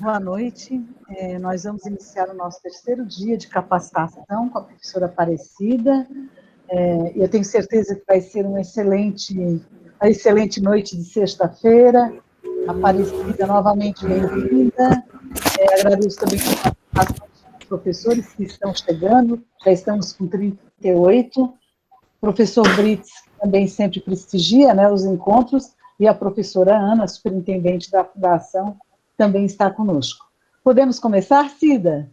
Boa noite. Nós vamos iniciar o nosso terceiro dia de capacitação com a professora Aparecida. Eu tenho certeza que vai ser uma excelente noite de sexta-feira. Aparecida, novamente bem-vinda. Agradeço também a participação dos professores que estão chegando, já estamos com 38. Professor Brits também sempre prestigia, né, os encontros, e a professora Ana, superintendente da Fundação, também está conosco. Podemos começar, Cida?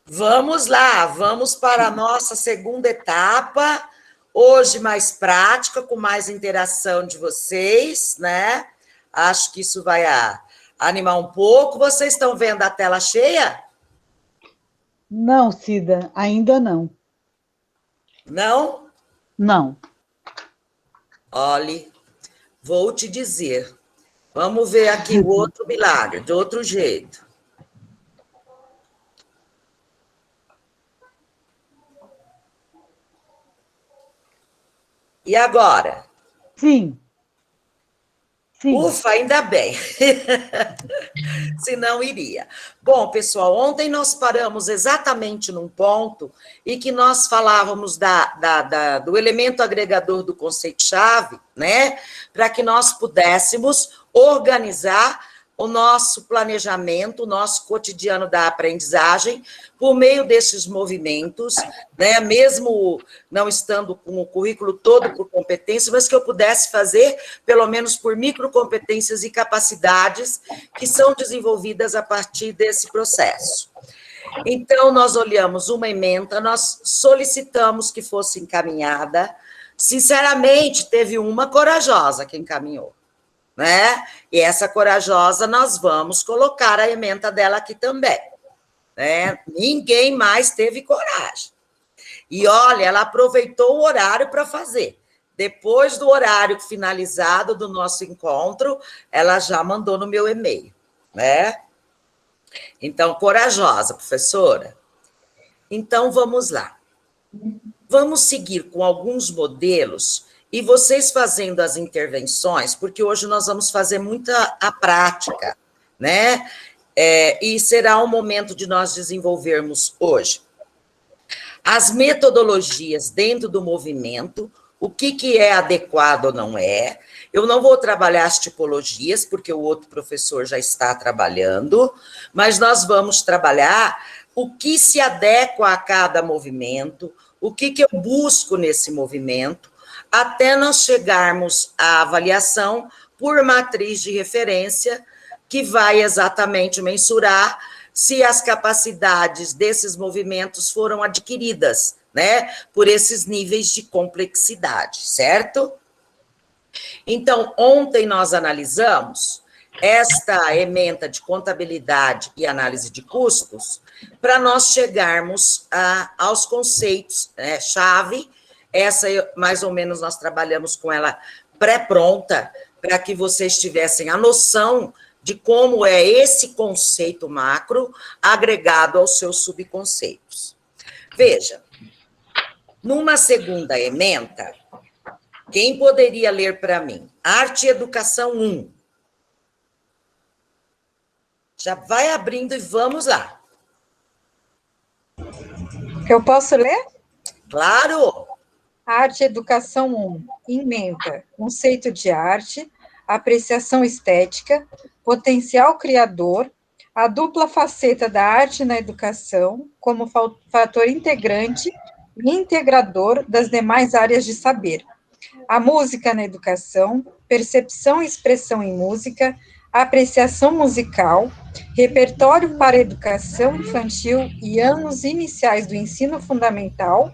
Vamos lá, vamos para a nossa segunda etapa, hoje mais prática, com mais interação de vocês, né? Acho que isso vai animar um pouco. Vocês estão vendo a tela cheia? Não, Cida, ainda não. Não? Não. Olhe, vou te dizer. Vamos ver aqui o outro milagre, de outro jeito. E agora? Sim. Ufa, ainda bem. Senão iria. Bom, pessoal, ontem nós paramos exatamente num ponto em que nós falávamos do elemento agregador do conceito-chave, né? Para que nós pudéssemos organizar o nosso planejamento, o nosso cotidiano da aprendizagem, por meio desses movimentos, né? Mesmo não estando com o currículo todo por competência, mas que eu pudesse fazer, pelo menos por microcompetências e capacidades que são desenvolvidas a partir desse processo. Então, nós olhamos uma ementa, nós solicitamos que fosse encaminhada. Sinceramente, teve uma corajosa que encaminhou, né? E essa corajosa, nós vamos colocar a ementa dela aqui também, né? Ninguém mais teve coragem. E olha, ela aproveitou o horário para fazer. Depois do horário finalizado do nosso encontro, ela já mandou no meu e-mail, né? Então, corajosa, professora. Então, vamos lá. Vamos seguir com alguns modelos e vocês fazendo as intervenções, porque hoje nós vamos fazer muita a prática, né? E será um momento de nós desenvolvermos hoje as metodologias dentro do movimento, o que é adequado ou não é. Eu não vou trabalhar as tipologias, porque o outro professor já está trabalhando, mas nós vamos trabalhar o que se adequa a cada movimento, o que eu busco nesse movimento, até nós chegarmos à avaliação por matriz de referência, que vai exatamente mensurar se as capacidades desses movimentos foram adquiridas, né, por esses níveis de complexidade, certo? Então, ontem nós analisamos esta ementa de contabilidade e análise de custos para nós chegarmos aos conceitos, né, chave. Essa, mais ou menos, nós trabalhamos com ela pré-pronta, para que vocês tivessem a noção de como é esse conceito macro agregado aos seus subconceitos. Veja, numa segunda ementa, quem poderia ler para mim? Arte e Educação 1. Já vai abrindo e vamos lá. Eu posso ler? Claro! Arte e Educação 1. Ementa. Conceito de arte, apreciação estética, potencial criador, a dupla faceta da arte na educação como fator integrante e integrador das demais áreas de saber. A música na educação, percepção e expressão em música, apreciação musical, repertório para educação infantil e anos iniciais do ensino fundamental,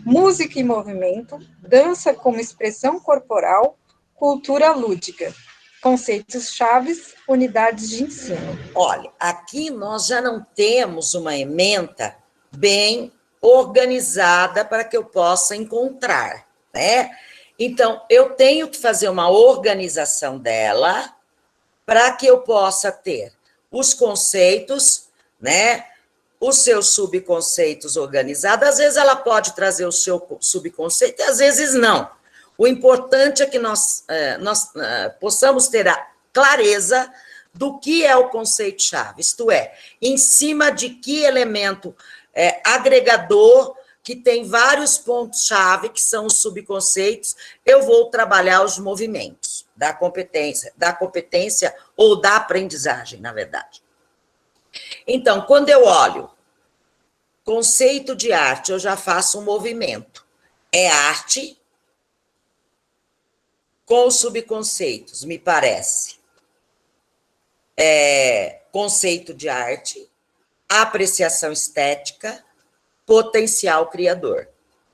música e movimento, dança como expressão corporal, cultura lúdica. Conceitos chaves, unidades de ensino. Olha, aqui nós já não temos uma ementa bem organizada para que eu possa encontrar, né? Então, eu tenho que fazer uma organização dela para que eu possa ter os conceitos, né? Os seus subconceitos organizados. Às vezes ela pode trazer o seu subconceito, e às vezes não. O importante é que nós possamos ter a clareza do que é o conceito-chave, isto é, em cima de que elemento agregador, que tem vários pontos-chave, que são os subconceitos, eu vou trabalhar os movimentos da competência ou da aprendizagem, na verdade. Então, quando eu olho conceito de arte, eu já faço um movimento. É arte com os subconceitos, me parece. Conceito de arte, apreciação estética, potencial criador.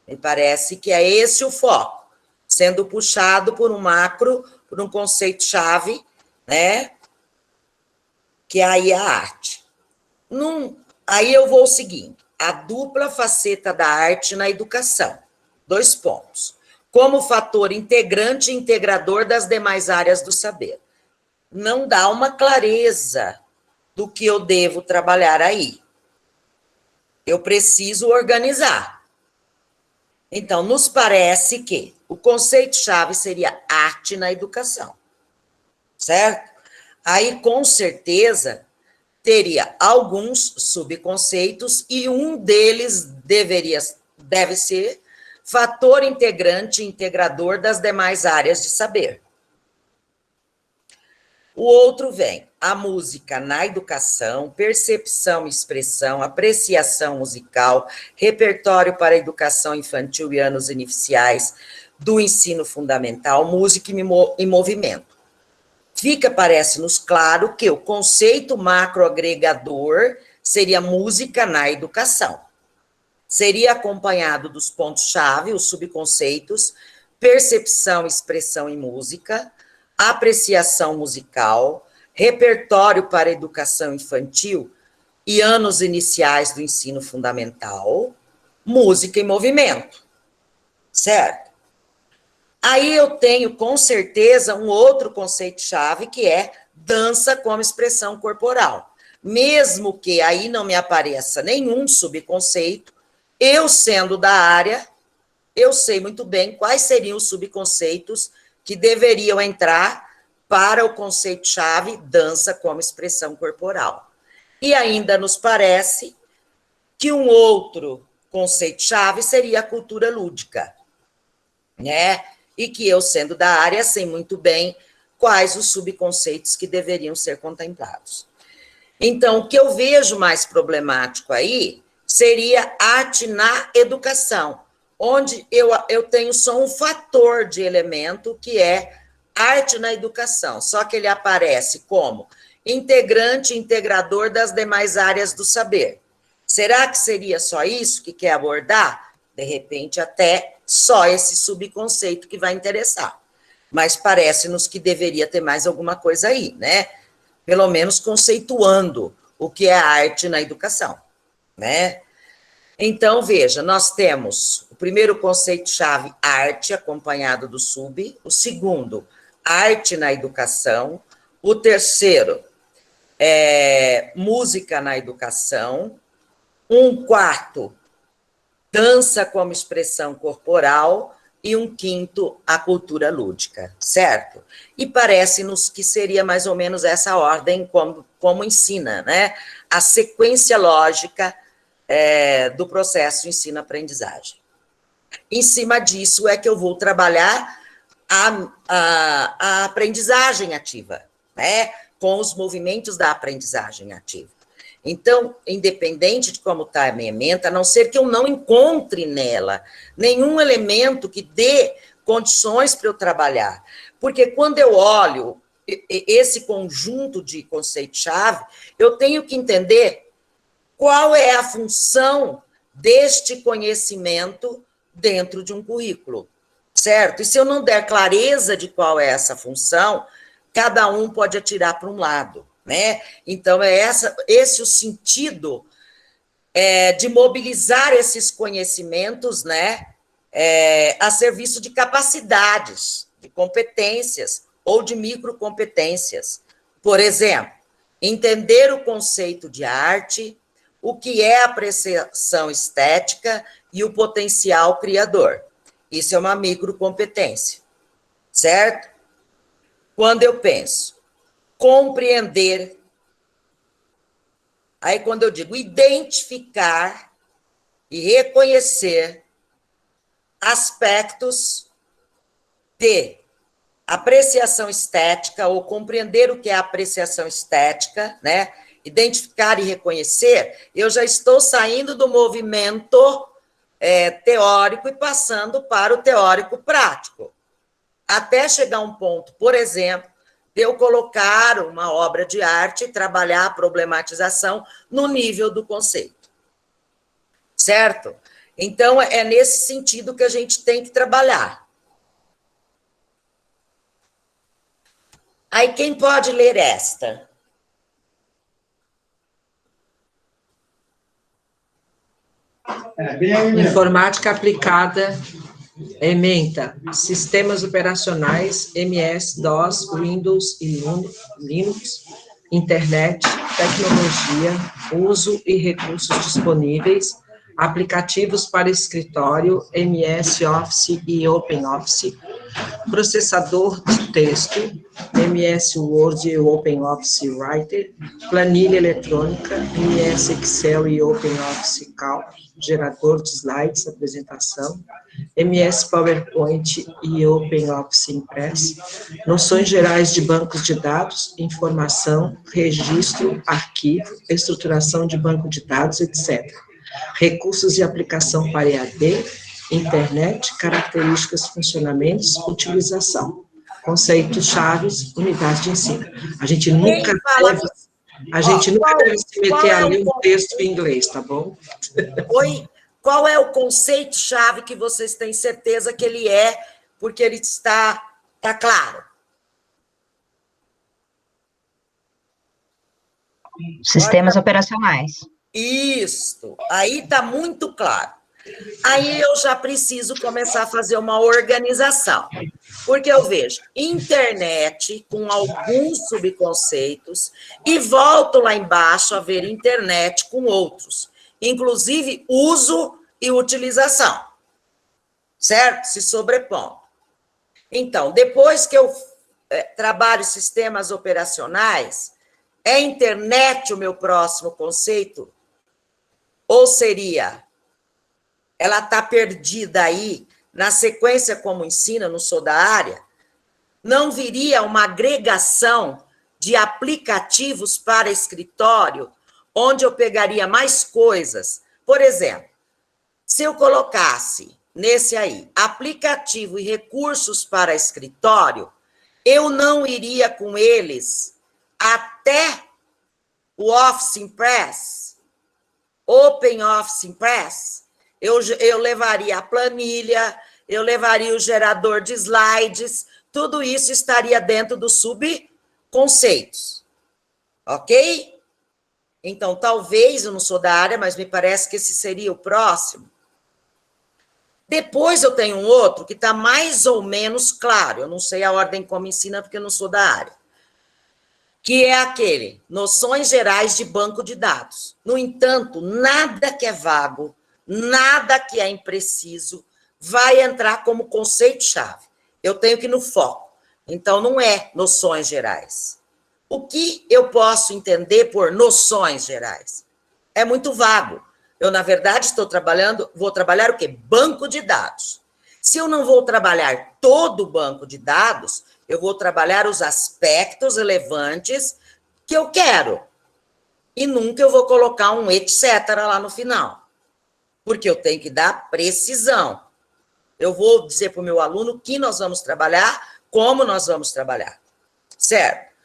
Me parece que é esse o foco, sendo puxado por um macro, por um conceito-chave, né? Que aí é a arte. Aí eu vou seguindo. A dupla faceta da arte na educação. 2 pontos. Como fator integrante e integrador das demais áreas do saber. Não dá uma clareza do que eu devo trabalhar aí. Eu preciso organizar. Então, nos parece que o conceito-chave seria arte na educação. Certo? Aí, com certeza, teria alguns subconceitos e um deles deve ser fator integrante e integrador das demais áreas de saber. O outro vem a música na educação, percepção e expressão, apreciação musical, repertório para a educação infantil e anos iniciais do ensino fundamental, música e movimento. Parece-nos claro que o conceito macroagregador seria música na educação. Seria acompanhado dos pontos-chave, os subconceitos, percepção, expressão e música, apreciação musical, repertório para educação infantil e anos iniciais do ensino fundamental, música e movimento, certo? Aí eu tenho, com certeza, um outro conceito-chave, que é dança como expressão corporal. Mesmo que aí não me apareça nenhum subconceito, eu sendo da área, eu sei muito bem quais seriam os subconceitos que deveriam entrar para o conceito-chave dança como expressão corporal. E ainda nos parece que um outro conceito-chave seria a cultura lúdica, né? E que eu, sendo da área, sei muito bem quais os subconceitos que deveriam ser contemplados. Então, o que eu vejo mais problemático aí seria arte na educação, onde eu tenho só um fator de elemento, que é arte na educação, só que ele aparece como integrante e integrador das demais áreas do saber. Será que seria só isso que quer abordar? De repente, até só esse subconceito que vai interessar. Mas parece-nos que deveria ter mais alguma coisa aí, né? Pelo menos conceituando o que é arte na educação, né? Então, veja, nós temos o primeiro conceito-chave, arte, acompanhado do sub. O segundo, arte na educação. O terceiro, música na educação. Um quarto, dança como expressão corporal. E um quinto, a cultura lúdica, certo? E parece-nos que seria mais ou menos essa ordem como ensina, né? A sequência lógica do processo ensino-aprendizagem. Em cima disso é que eu vou trabalhar a aprendizagem ativa, né? Com os movimentos da aprendizagem ativa. Então, independente de como está a minha ementa, a não ser que eu não encontre nela nenhum elemento que dê condições para eu trabalhar. Porque quando eu olho esse conjunto de conceito-chave, eu tenho que entender qual é a função deste conhecimento dentro de um currículo, certo? E se eu não der clareza de qual é essa função, cada um pode atirar para um lado, né? Então, esse o sentido de mobilizar esses conhecimentos, né, a serviço de capacidades, de competências ou de microcompetências. Por exemplo, entender o conceito de arte, o que é apreciação estética e o potencial criador. Isso é uma microcompetência, certo? Quando eu penso compreender. Aí, quando eu digo identificar e reconhecer aspectos de apreciação estética, ou compreender o que é apreciação estética, né? Identificar e reconhecer, eu já estou saindo do movimento teórico e passando para o teórico prático. Até chegar a um ponto, por exemplo, de eu colocar uma obra de arte e trabalhar a problematização no nível do conceito. Certo? Então, é nesse sentido que a gente tem que trabalhar. Aí, quem pode ler esta? Informática aplicada, ementa, sistemas operacionais, MS, DOS, Windows e Linux, internet, tecnologia, uso e recursos disponíveis, aplicativos para escritório, MS Office e OpenOffice, processador de texto, MS Word e OpenOffice Writer, planilha eletrônica, MS Excel e OpenOffice Calc, gerador de slides, apresentação, MS PowerPoint e OpenOffice Impress, noções gerais de bancos de dados, informação, registro, arquivo, estruturação de banco de dados, etc. Recursos e aplicação para EAD, internet, características, funcionamentos, utilização. Conceitos chaves, unidade de ensino. A gente nunca deve se meter a ler um texto em inglês, tá bom? Oi, qual é o conceito-chave que vocês têm certeza que ele é, porque ele está claro? Sistemas operacionais. Isso, aí está muito claro. Aí eu já preciso começar a fazer uma organização, porque eu vejo internet com alguns subconceitos e volto lá embaixo a ver internet com outros, inclusive uso e utilização, certo? Se sobrepondo. Então, depois que eu trabalho sistemas operacionais, é internet o meu próximo conceito? Ou seria... ela está perdida aí, na sequência como ensina, não sou da área, não viria uma agregação de aplicativos para escritório, onde eu pegaria mais coisas. Por exemplo, se eu colocasse nesse aí, aplicativo e recursos para escritório, eu não iria com eles até o Office Impress, OpenOffice Impress. Eu levaria a planilha, eu levaria o gerador de slides, tudo isso estaria dentro dos subconceitos, ok? Então, talvez, eu não sou da área, mas me parece que esse seria o próximo. Depois eu tenho um outro que está mais ou menos claro, eu não sei a ordem como ensina, porque eu não sou da área, que é aquele, noções gerais de banco de dados. No entanto, nada que é vago, nada que é impreciso vai entrar como conceito-chave. Eu tenho que ir no foco. Então, não é noções gerais. O que eu posso entender por noções gerais? É muito vago. Eu, na verdade, vou trabalhar o quê? Banco de dados. Se eu não vou trabalhar todo o banco de dados, eu vou trabalhar os aspectos relevantes que eu quero. E nunca eu vou colocar um etc. lá no final. Porque eu tenho que dar precisão. Eu vou dizer para o meu aluno o que nós vamos trabalhar, como nós vamos trabalhar. Certo?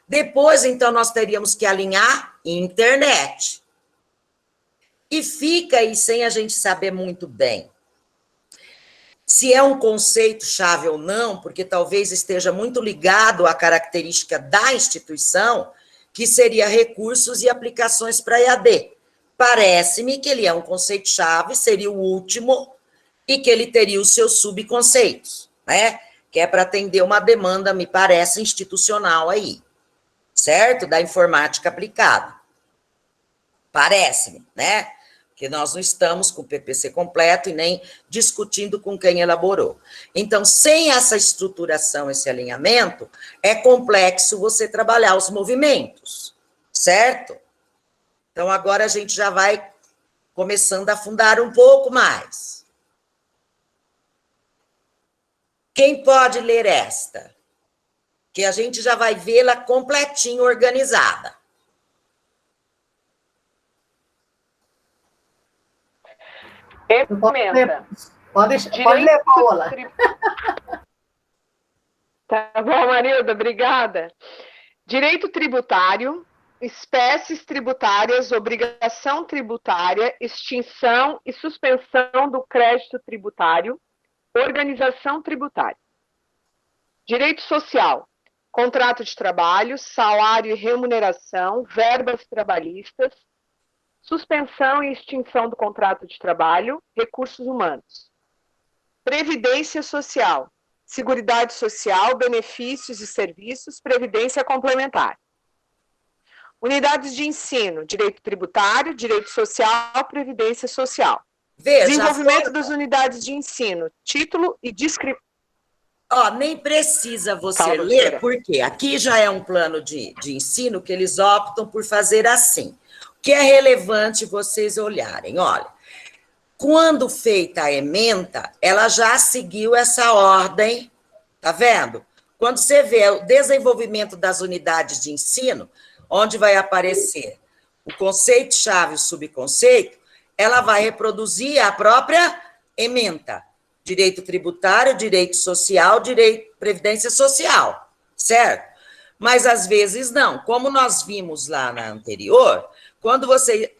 Depois, então, nós teríamos que alinhar internet. E fica aí sem a gente saber muito bem se é um conceito-chave ou não, porque talvez esteja muito ligado à característica da instituição, que seria recursos e aplicações para EAD. Parece-me que ele é um conceito-chave, seria o último, e que ele teria os seus subconceitos, né? Que é para atender uma demanda, me parece, institucional aí, certo? Da informática aplicada. Parece-me, né? que nós não estamos com o PPC completo e nem discutindo com quem elaborou. Então, sem essa estruturação, esse alinhamento, é complexo você trabalhar os movimentos, certo? Então, agora a gente já vai começando a afundar um pouco mais. Quem pode ler esta? Que a gente já vai vê-la completinho, organizada. Ementa. Pode ler, Paola. Tá bom, Marilda, obrigada. Direito tributário, espécies tributárias, obrigação tributária, extinção e suspensão do crédito tributário, organização tributária. Direito social, contrato de trabalho, salário e remuneração, verbas trabalhistas, suspensão e extinção do contrato de trabalho, recursos humanos. Previdência social, seguridade social, benefícios e serviços, previdência complementar. Unidades de ensino, direito tributário, direito social, previdência social. Veja, Desenvolvimento das unidades de ensino, título e descrição. Nem precisa você Fala, ler, professora. porque aqui já é um plano de ensino que eles optam por fazer assim. O que é relevante vocês olharem? Olha, quando feita a ementa, ela já seguiu essa ordem, tá vendo? Quando você vê o desenvolvimento das unidades de ensino, onde vai aparecer o conceito-chave e o subconceito, ela vai reproduzir a própria ementa. Direito tributário, direito social, direito previdência social, certo? Mas às vezes não. Como nós vimos lá na anterior, quando você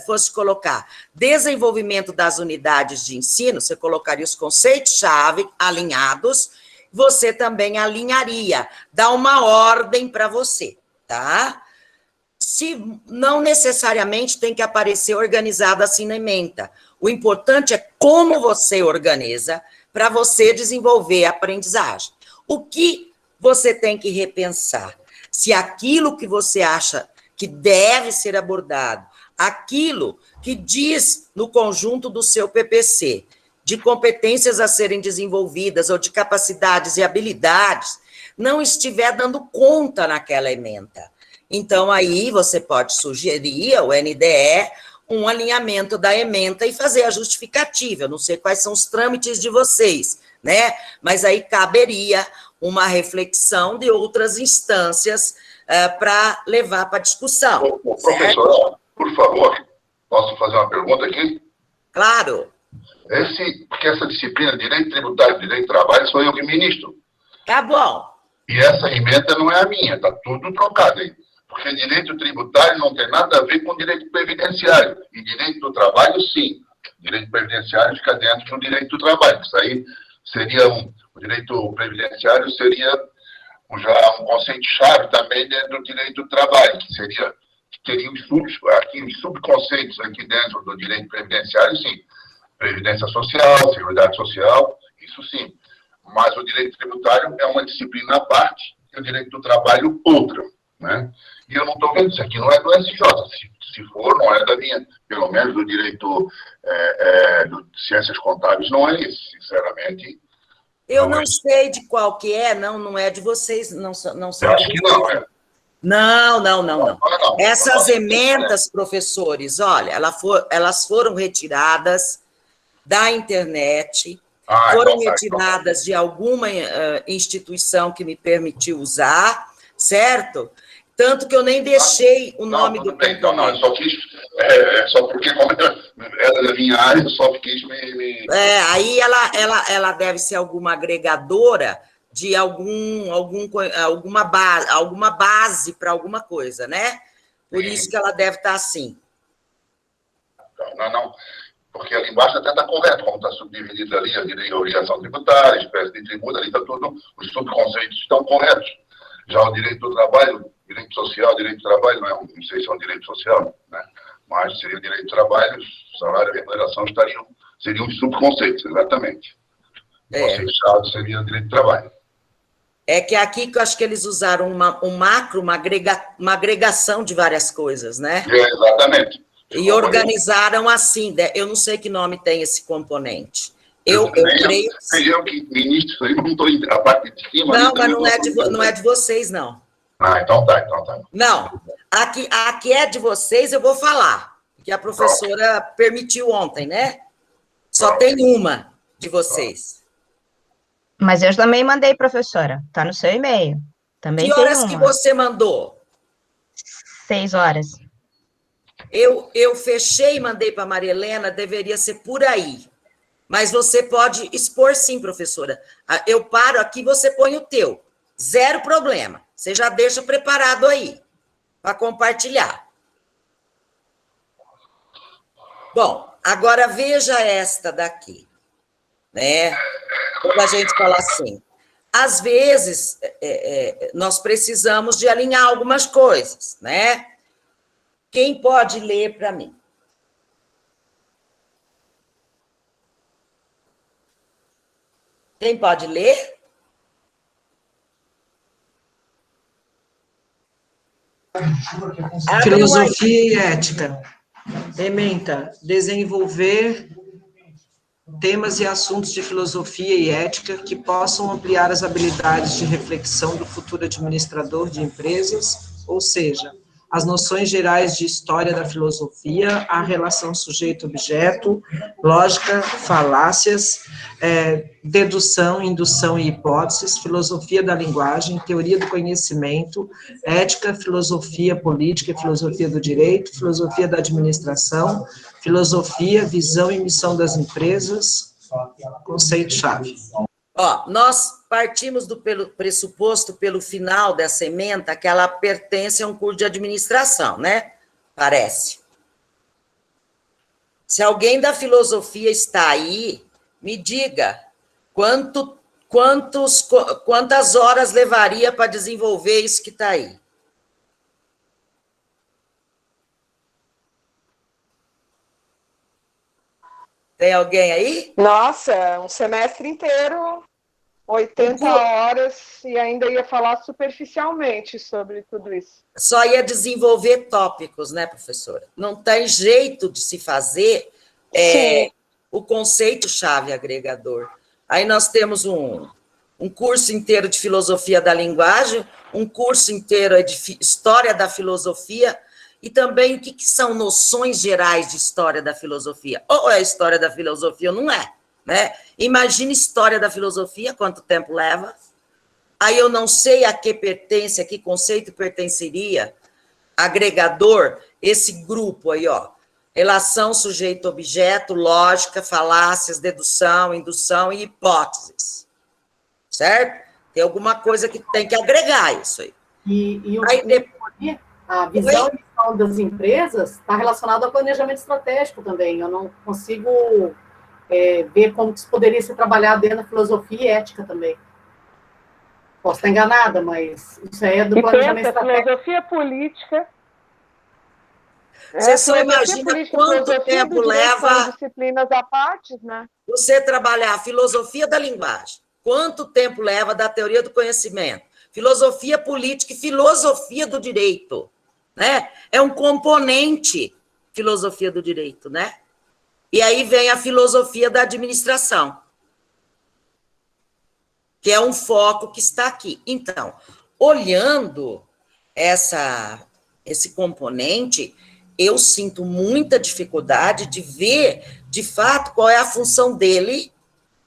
fosse colocar desenvolvimento das unidades de ensino, você colocaria os conceitos-chave alinhados, você também alinharia, dá uma ordem para você, tá? Se não necessariamente tem que aparecer organizado assim na ementa. O importante é como você organiza para você desenvolver a aprendizagem. O que você tem que repensar? Se aquilo que você acha que deve ser abordado, aquilo que diz no conjunto do seu PPC, de competências a serem desenvolvidas ou de capacidades e habilidades, não estiver dando conta naquela ementa. Então, aí você pode sugerir ao NDE um alinhamento da ementa e fazer a justificativa. Eu não sei quais são os trâmites de vocês, né? Mas aí caberia uma reflexão de outras instâncias para levar para discussão. Professora, por favor, posso fazer uma pergunta aqui? Claro. Porque essa disciplina, Direito Tributário e Direito do Trabalho, sou eu que ministro. Tá bom. E essa emenda não é a minha, está tudo trocado aí. Porque direito tributário não tem nada a ver com direito previdenciário. E direito do trabalho, sim. Direito previdenciário fica dentro do direito do trabalho. Isso aí seria o direito previdenciário seria já um conceito-chave também dentro do direito do trabalho, que teria os subconceitos aqui dentro do direito previdenciário, sim. Previdência social, seguridade social, isso sim. Mas o direito tributário é uma disciplina à parte e o direito do trabalho outra, né? E eu não estou vendo isso aqui, não é do SJ. Se for, não é da minha, pelo menos do direito de ciências contábeis, não é isso, sinceramente. Eu não sei de qual que é, não é de vocês, não são Eu acho que não, é. Não. Essas ementas, professores, olha, elas foram retiradas da internet, foram retiradas de alguma instituição que me permitiu usar, certo? Tanto que eu nem deixei o nome do bem, então, não, eu só quis, só porque como era da minha área, eu só quis me... Aí ela deve ser alguma agregadora de alguma base para alguma coisa, né? Por isso que ela deve estar assim. Não, porque ali embaixo até está correto, como está subdividido ali, a obrigação tributária, a espécie de tributo, ali está tudo, os subconceitos estão corretos. Já o direito do trabalho, direito social, direito do trabalho, não sei se é um direito social, né? Mas seria o direito do trabalho, salário e remuneração seriam os subconceitos, exatamente. O conceito-chave seria o direito do trabalho. É que aqui que eu acho que eles usaram uma agregação de várias coisas, né? Exatamente. E organizaram assim, eu não sei que nome tem esse componente. Eu creio... Eu que ministro, eu não estou a parte de cima... Não, mas não é de vocês, não. Ah, então tá. Não, aqui é de vocês, eu vou falar, que a professora permitiu ontem, né? Só tem uma de vocês. Mas eu também mandei, professora. Está no seu e-mail. Também que horas tem uma. Que você mandou? 6 horas. Eu fechei e mandei para a Maria Helena, deveria ser por aí. Mas você pode expor sim, professora. Eu paro aqui, você põe o teu. 0 problema. Você já deixa preparado aí, para compartilhar. Bom, agora veja esta daqui. Né? Quando a gente fala assim, às vezes, nós precisamos de alinhar algumas coisas, né? Quem pode ler para mim? Quem pode ler? Filosofia e ética. Ementa, desenvolver temas e assuntos de filosofia e ética que possam ampliar as habilidades de reflexão do futuro administrador de empresas, ou seja, as noções gerais de história da filosofia, a relação sujeito-objeto, lógica, falácias, dedução, indução e hipóteses, filosofia da linguagem, teoria do conhecimento, ética, filosofia política e filosofia do direito, filosofia da administração, filosofia, visão e missão das empresas, conceito-chave. Nós partimos pelo pressuposto, pelo final dessa ementa, que ela pertence a um curso de administração, né? Parece. Se alguém da filosofia está aí, me diga quantas horas levaria para desenvolver isso que está aí. Tem alguém aí? Nossa, um semestre inteiro, 80 horas, e ainda ia falar superficialmente sobre tudo isso. Só ia desenvolver tópicos, né, professora? Não tem jeito de se fazer o conceito-chave agregador. Aí nós temos um curso inteiro de filosofia da linguagem, um curso inteiro de história da filosofia, e também o que são noções gerais de história da filosofia. Ou é a história da filosofia ou não é, né? Imagina história da filosofia, quanto tempo leva. Aí eu não sei a que pertence, a que conceito pertenceria, agregador, esse grupo aí, relação sujeito-objeto, lógica, falácias, dedução, indução e hipóteses. Certo? Tem alguma coisa que tem que agregar isso aí. A visão e missão das empresas está relacionada ao planejamento estratégico também. Eu não consigo ver como isso poderia ser trabalhado dentro da filosofia e ética também. Posso estar enganada, mas isso é do planejamento estratégico. Filosofia política. Você só imagina quanto tempo leva... disciplinas à parte, né? Você trabalhar a filosofia da linguagem. Quanto tempo leva da teoria do conhecimento? Filosofia política e filosofia do direito. Né? É um componente filosofia do direito, né? E aí vem a filosofia da administração, que é um foco que está aqui. Então, olhando esse componente, eu sinto muita dificuldade de ver, de fato, qual é a função dele,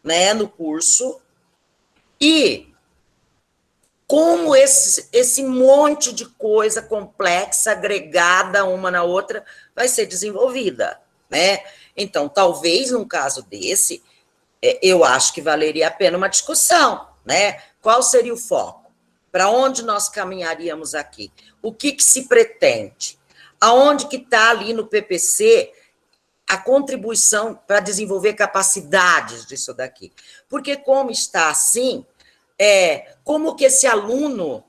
né, no curso, e como esse monte de coisa complexa, agregada uma na outra, vai ser desenvolvida, né? Então, talvez, num caso desse, eu acho que valeria a pena uma discussão, né? Qual seria o foco? Para onde nós caminharíamos aqui? O que se pretende? Aonde que está ali no PPC a contribuição para desenvolver capacidades disso daqui? Porque como está assim... como que esse aluno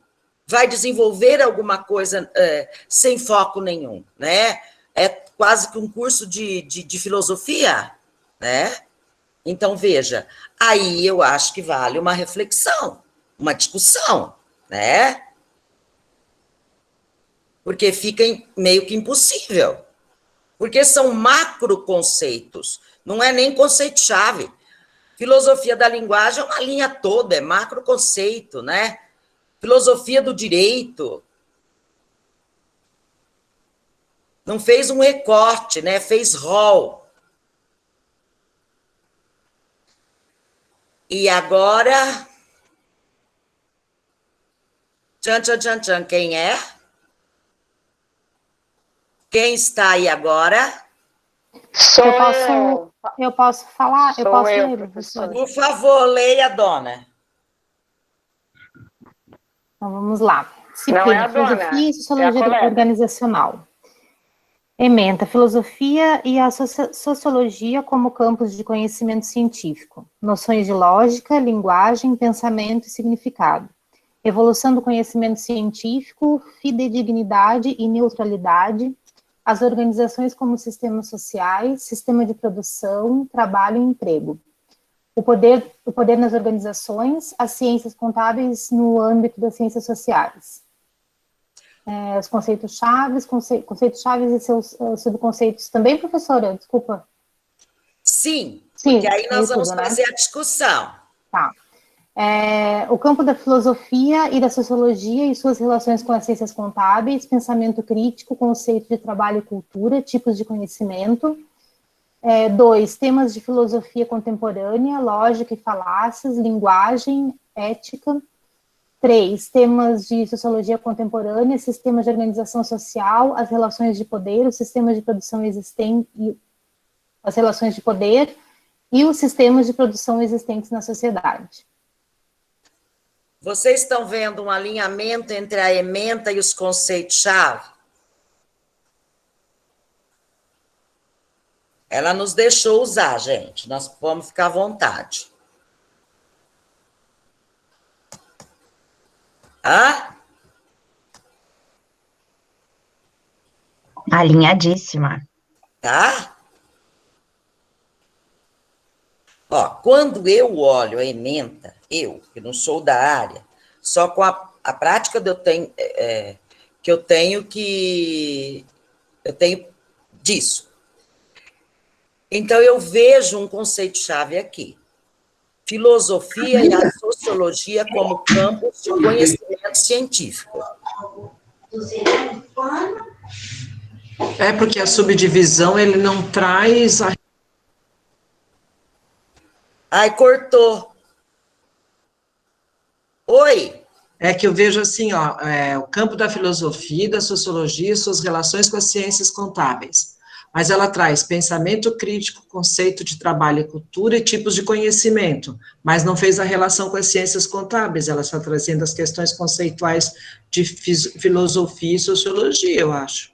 vai desenvolver alguma coisa sem foco nenhum, né? É quase que um curso de filosofia, né? Então, veja, aí eu acho que vale uma reflexão, uma discussão, né? Porque fica meio que impossível, Porque são macroconceitos, não é nem conceito-chave. Filosofia da linguagem é uma linha toda, é macroconceito, né? Filosofia do direito. Não fez um recorte, né? Fez rol. E agora... Tchan, tchan, tchan, tchan. Quem é? Quem está aí agora? Sou Eu posso falar? Eu Sou posso eu, ler, professora. Por favor, leia, dona. Então, vamos lá. Não é a Disciplina, dona, Filosofia e é a Sociologia colega. Organizacional. Ementa, Filosofia e a Sociologia como campos de conhecimento científico. Noções de lógica, linguagem, pensamento e significado. Evolução do conhecimento científico, fidedignidade e neutralidade. As organizações como sistemas sociais, sistema de produção, trabalho e emprego. O poder nas organizações, as ciências contábeis no âmbito das ciências sociais. Os conceitos chaves e seus subconceitos também, professora? Desculpa. Sim, Sim, porque aí nós vamos tudo, né? fazer a discussão. Tá. O campo da filosofia e da sociologia e suas relações com as ciências contábeis, pensamento crítico, conceito de trabalho e cultura, tipos de conhecimento. 2, temas de filosofia contemporânea, lógica e falácias, linguagem, ética. 3, temas de sociologia contemporânea, sistemas de organização social, as relações de poder, os sistemas de produção existentes, as relações de poder e os sistemas de produção existentes na sociedade. Vocês estão vendo um alinhamento entre a ementa e os conceitos-chave? Ela nos deixou usar, gente. Nós vamos ficar à vontade. Hã? Alinhadíssima. Tá? Ó, quando eu olho a ementa, eu, que não sou da área, só com a prática que eu tenho disso. Então, eu vejo um conceito-chave aqui. Filosofia e a sociologia como campos de conhecimento científico. Porque a subdivisão, ele não traz a... Ai, cortou. Oi? É que eu vejo assim, ó, o campo da filosofia e da sociologia e suas relações com as ciências contábeis. Mas ela traz pensamento crítico, conceito de trabalho e cultura e tipos de conhecimento, mas não fez a relação com as ciências contábeis, ela está trazendo as questões conceituais de filosofia e sociologia, eu acho.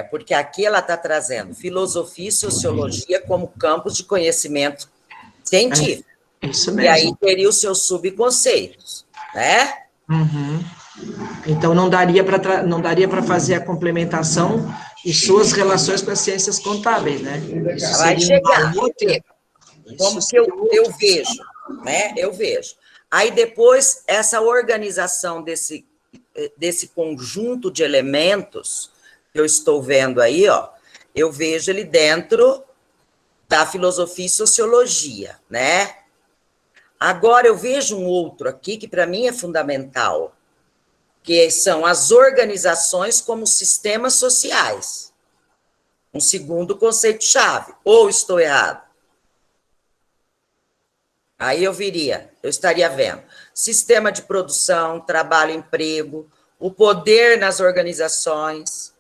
Porque aqui ela está trazendo filosofia e sociologia como campos de conhecimento científico. Isso mesmo. E aí teria os seus subconceitos, né? Uhum. Então, não daria para fazer a complementação e suas relações com as ciências contábeis, né? Isso vai chegar. Como que eu vejo, né? Eu vejo. Aí depois, essa organização desse conjunto de elementos que eu estou vendo aí, ó, eu vejo ele dentro da filosofia e sociologia, né? Agora, eu vejo um outro aqui que, para mim, é fundamental, que são as organizações como sistemas sociais. Um segundo conceito-chave. Ou estou errado? Aí eu estaria vendo sistema de produção, trabalho, emprego, o poder nas organizações.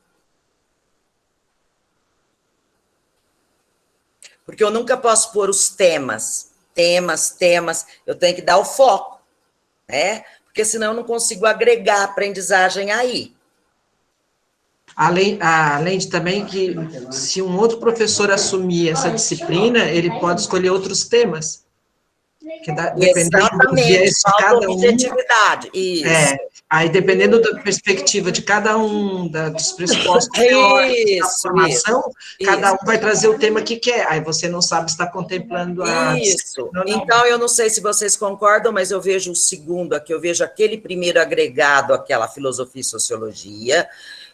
Porque eu nunca posso pôr os temas, eu tenho que dar o foco, né? Porque senão eu não consigo agregar a aprendizagem aí. Além de também que, se um outro professor assumir essa disciplina, ele pode escolher outros temas. Dependendo do viés de cada objetividade, isso. Aí, dependendo da perspectiva de cada um, dos pressupostos teóricos, da formação, cada um vai trazer o tema que quer. Aí você não sabe se está contemplando a... Isso. Então, eu não sei se vocês concordam, mas eu vejo o segundo aqui, eu vejo aquele primeiro agregado àquela filosofia e sociologia,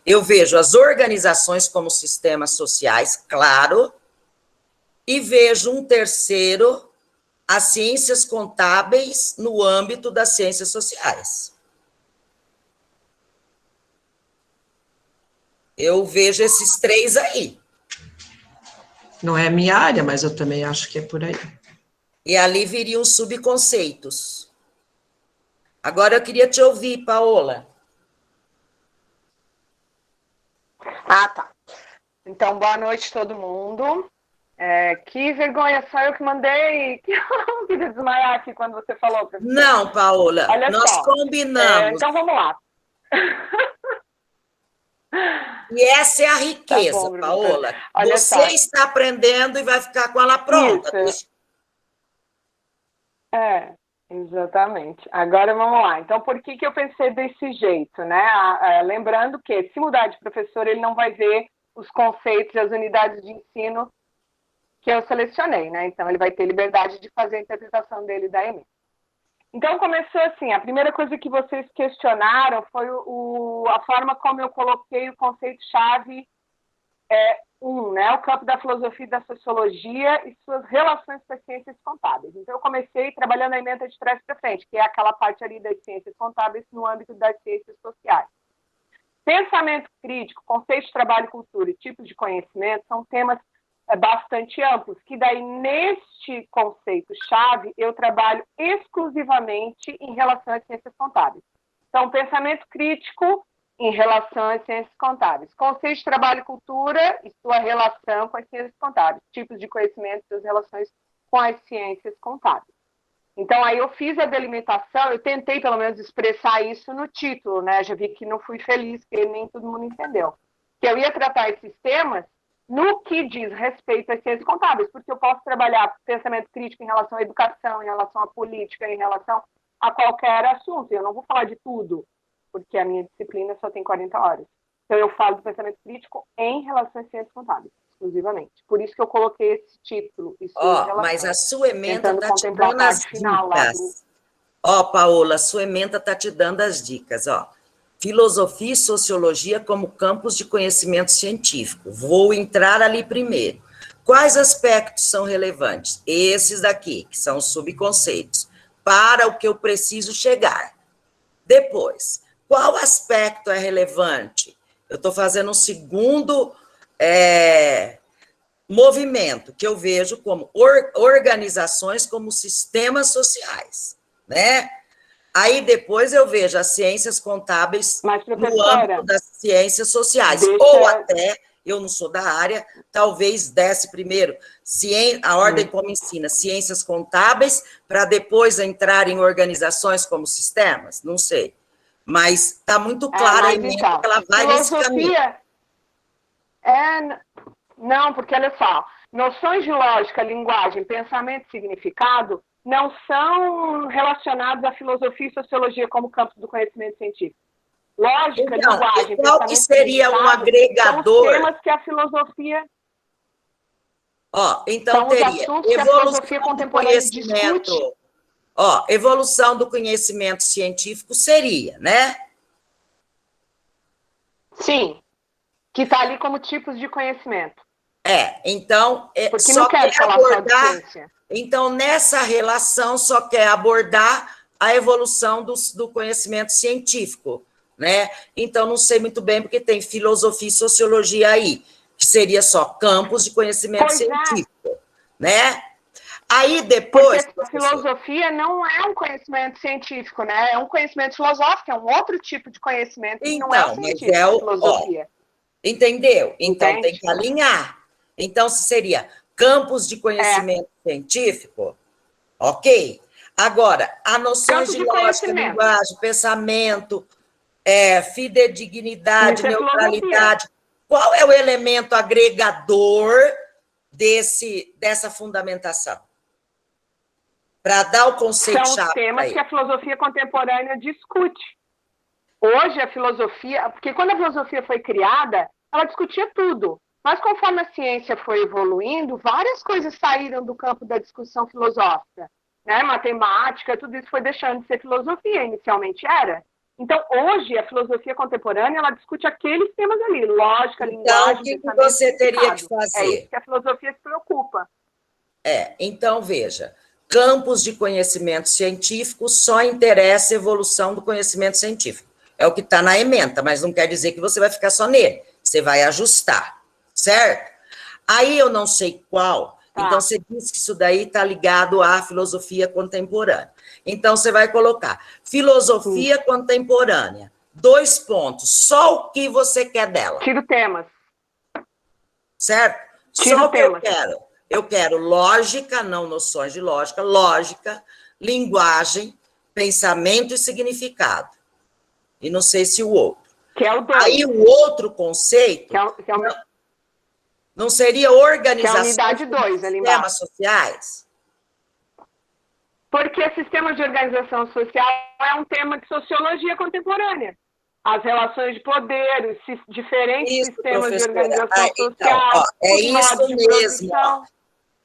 Eu vejo as organizações como sistemas sociais, claro, e vejo um terceiro, as ciências contábeis no âmbito das ciências sociais. Eu vejo esses três aí. Não é a minha área, mas eu também acho que é por aí. E ali viriam subconceitos. Agora eu queria te ouvir, Paola. Ah, tá. Então, boa noite todo mundo. Que vergonha, só eu que mandei. Eu queria desmaiar aqui quando você falou. Professor. Não, Paola, Olha nós só. combinamos. Então, vamos lá. E essa é a riqueza, Tá bom, Paola. Olha Você só. está aprendendo e vai ficar com ela pronta. Isso. Exatamente. Agora vamos lá. Então, por que eu pensei desse jeito, né? Lembrando que, se mudar de professor, ele não vai ver os conceitos e as unidades de ensino que eu selecionei, né? Então, ele vai ter liberdade de fazer a interpretação dele da EMEI. Então, começou assim, a primeira coisa que vocês questionaram foi a forma como eu coloquei o conceito-chave 1, né? O campo da filosofia e da sociologia e suas relações com as ciências contábeis. Então, eu comecei trabalhando a ementa de trás para frente, que é aquela parte ali das ciências contábeis no âmbito das ciências sociais. Pensamento crítico, conceito de trabalho e cultura e tipos de conhecimento são temas bastante amplos, que daí, neste conceito-chave, eu trabalho exclusivamente em relação às ciências contábeis. Então, pensamento crítico em relação às ciências contábeis. Conceito de trabalho e cultura e sua relação com as ciências contábeis. Tipos de conhecimento e suas relações com as ciências contábeis. Então, aí eu fiz a delimitação, eu tentei, pelo menos, expressar isso no título, né? Já vi que não fui feliz, que nem todo mundo entendeu. Que eu ia tratar esses temas no que diz respeito às ciências contábeis, porque eu posso trabalhar pensamento crítico em relação à educação, em relação à política, em relação a qualquer assunto. Eu não vou falar de tudo, porque a minha disciplina só tem 40 horas. Então, eu falo do pensamento crítico em relação às ciências contábeis, exclusivamente. Por isso que eu coloquei esse título. Mas a sua ementa está te contemplar dando a as parte final lá dicas. Paola, a sua ementa está te dando as dicas, Filosofia e sociologia como campos de conhecimento científico. Vou entrar ali primeiro. Quais aspectos são relevantes? Esses daqui, que são os subconceitos, para o que eu preciso chegar. Depois, qual aspecto é relevante? Eu estou fazendo um segundo movimento, que eu vejo como organizações como sistemas sociais, né? Aí depois eu vejo as ciências contábeis no âmbito das ciências sociais, ou até, eu não sou da área, talvez desse primeiro a ordem como ensina, ciências contábeis, para depois entrar em organizações como sistemas, não sei. Mas está muito clara a ementa que ela vai nesse caminho. Não, porque olha só, noções de lógica, linguagem, pensamento e significado não são relacionados à filosofia e sociologia como campos do conhecimento científico. Lógica, linguagem, qual que seria um agregador? São os temas que a filosofia... Então são teria os assuntos que a filosofia contemporânea discute. Evolução do conhecimento científico seria, né? Sim, que está ali como tipos de conhecimento. Então... Porque não quero falar só de ciência. Então, nessa relação, só quer abordar a evolução do conhecimento científico, né? Então, não sei muito bem, porque tem filosofia e sociologia aí, que seria só campos de conhecimento científico, né? Aí, depois... Porque a filosofia não é um conhecimento científico, né? É um conhecimento filosófico, é um outro tipo de conhecimento, que não é o científico, a filosofia. Entendeu? Então, tem que alinhar. Então, se seria... campos de conhecimento científico, ok. Agora, a noções de lógica, linguagem, pensamento, fidedignidade, neutralidade, qual é o elemento agregador dessa fundamentação? Para dar o conceito-chave. São os temas que a filosofia contemporânea discute. Hoje, a filosofia... Porque quando a filosofia foi criada, ela discutia tudo. Mas conforme a ciência foi evoluindo, várias coisas saíram do campo da discussão filosófica, né? Matemática, tudo isso foi deixando de ser filosofia, inicialmente era. Então, hoje, a filosofia contemporânea, ela discute aqueles temas ali, lógica, Então, linguagem, o que pensamento, você teria que significado. fazer? É isso que a filosofia se preocupa. Então, veja, campos de conhecimento científico só interessa a evolução do conhecimento científico. É o que está na ementa, mas não quer dizer que você vai ficar só nele. Você vai ajustar, certo? Aí eu não sei qual. Então, você disse que isso daí está ligado à filosofia contemporânea. Então, você vai colocar filosofia contemporânea, 2 pontos, só o que você quer dela. Tiro temas. Certo? Tiro só o que temas. eu quero. Eu quero lógica, não noções de lógica, lógica, linguagem, pensamento e significado. E não sei se o outro. Que é o 2. Aí o outro conceito não seria organização que é a unidade 2, de ali sistemas embaixo. sociais? Porque sistemas de organização social é um tema de sociologia contemporânea. As relações de poder, os diferentes sistemas de organização social. É isso mesmo.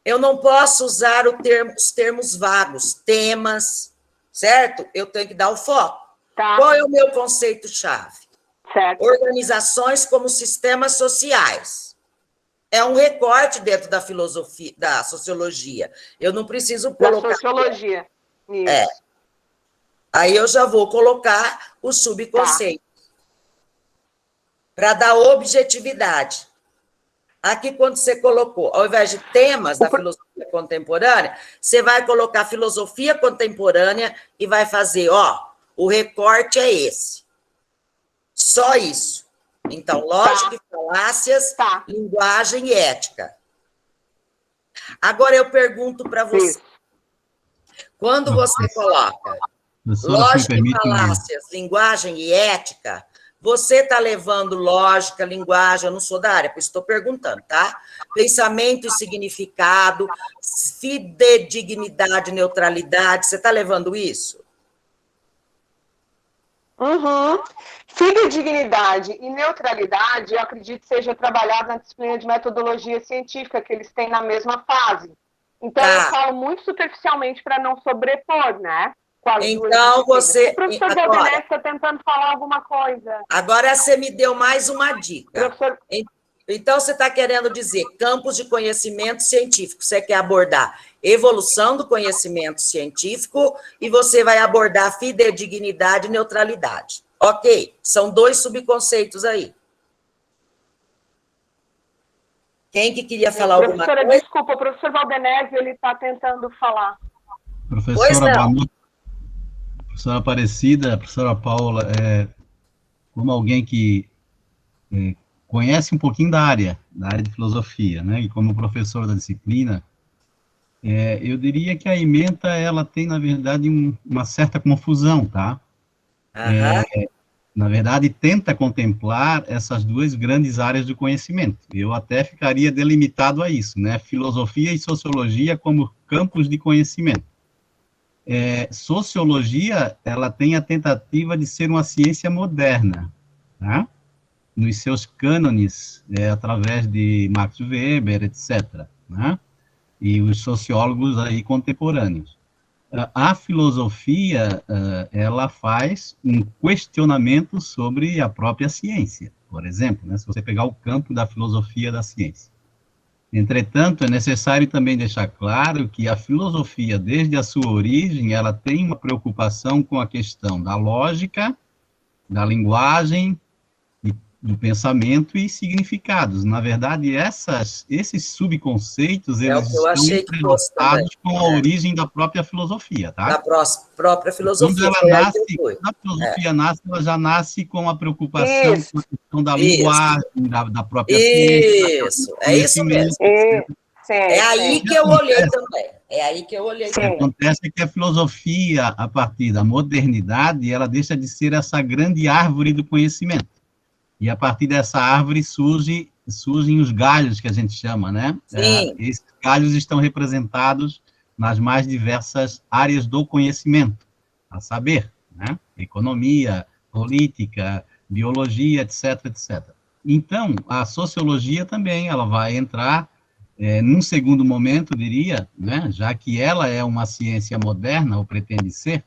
Eu não posso usar os termos vagos, temas, certo? Eu tenho que dar o foco. Qual é o meu conceito-chave? Organizações como sistemas sociais. É um recorte dentro da filosofia, da sociologia. Eu não preciso colocar... Da sociologia. Isso. Aí eu já vou colocar o subconceito. Para dar objetividade. Aqui, quando você colocou, ao invés de temas da filosofia contemporânea, você vai colocar filosofia contemporânea e vai fazer, o recorte é esse. Só isso. Então, lógica e falácias, linguagem e ética. Agora eu pergunto para você. Quando você coloca lógica e falácias, linguagem e ética, você está levando lógica, linguagem, eu não sou da área, por isso estou perguntando, tá? Pensamento e significado, fidedignidade, neutralidade, você está levando isso? Fidedignidade e neutralidade, eu acredito que seja trabalhado na disciplina de metodologia científica, que eles têm na mesma fase. Então, eu falo muito superficialmente para não sobrepor, né? Então, você... O professor Galdenés está tentando falar alguma coisa. Agora, você me deu mais uma dica. Professor... Então, você está querendo dizer campos de conhecimento científico. Você quer abordar evolução do conhecimento científico e você vai abordar fidedignidade e neutralidade. Ok, são 2 subconceitos aí. Quem que queria falar alguma coisa? Desculpa, o professor Galdenés, ele está tentando falar. Professora, boa noite. Professora Aparecida, professora Paula, como alguém que conhece um pouquinho da área de filosofia, né, e como professor da disciplina, eu diria que a ementa, ela tem, na verdade, uma certa confusão, tá? Na verdade, tenta contemplar essas 2 grandes áreas do conhecimento. Eu até ficaria delimitado a isso, né? Filosofia e sociologia como campos de conhecimento. Sociologia, ela tem a tentativa de ser uma ciência moderna, tá? Nos seus cânones, através de Max Weber, etc., né? E os sociólogos aí contemporâneos. A filosofia, ela faz um questionamento sobre a própria ciência, por exemplo, né, se você pegar o campo da filosofia da ciência. Entretanto, é necessário também deixar claro que a filosofia, desde a sua origem, ela tem uma preocupação com a questão da lógica, da linguagem, do pensamento e significados. Na verdade, esses subconceitos, eles estão entrelaçados com a origem da própria filosofia, tá? Da própria filosofia. Quando a filosofia nasce, ela já nasce com a preocupação com a questão da linguagem, da própria ciência. É isso mesmo. É aí que eu olhei também. O que acontece é que a filosofia, a partir da modernidade, ela deixa de ser essa grande árvore do conhecimento. E a partir dessa árvore surgem os galhos, que a gente chama, né? Esses galhos estão representados nas mais diversas áreas do conhecimento, a saber, né? Economia, política, biologia, etc., etc. Então, a sociologia também, ela vai entrar num segundo momento, diria, né? Já que ela é uma ciência moderna, ou pretende ser,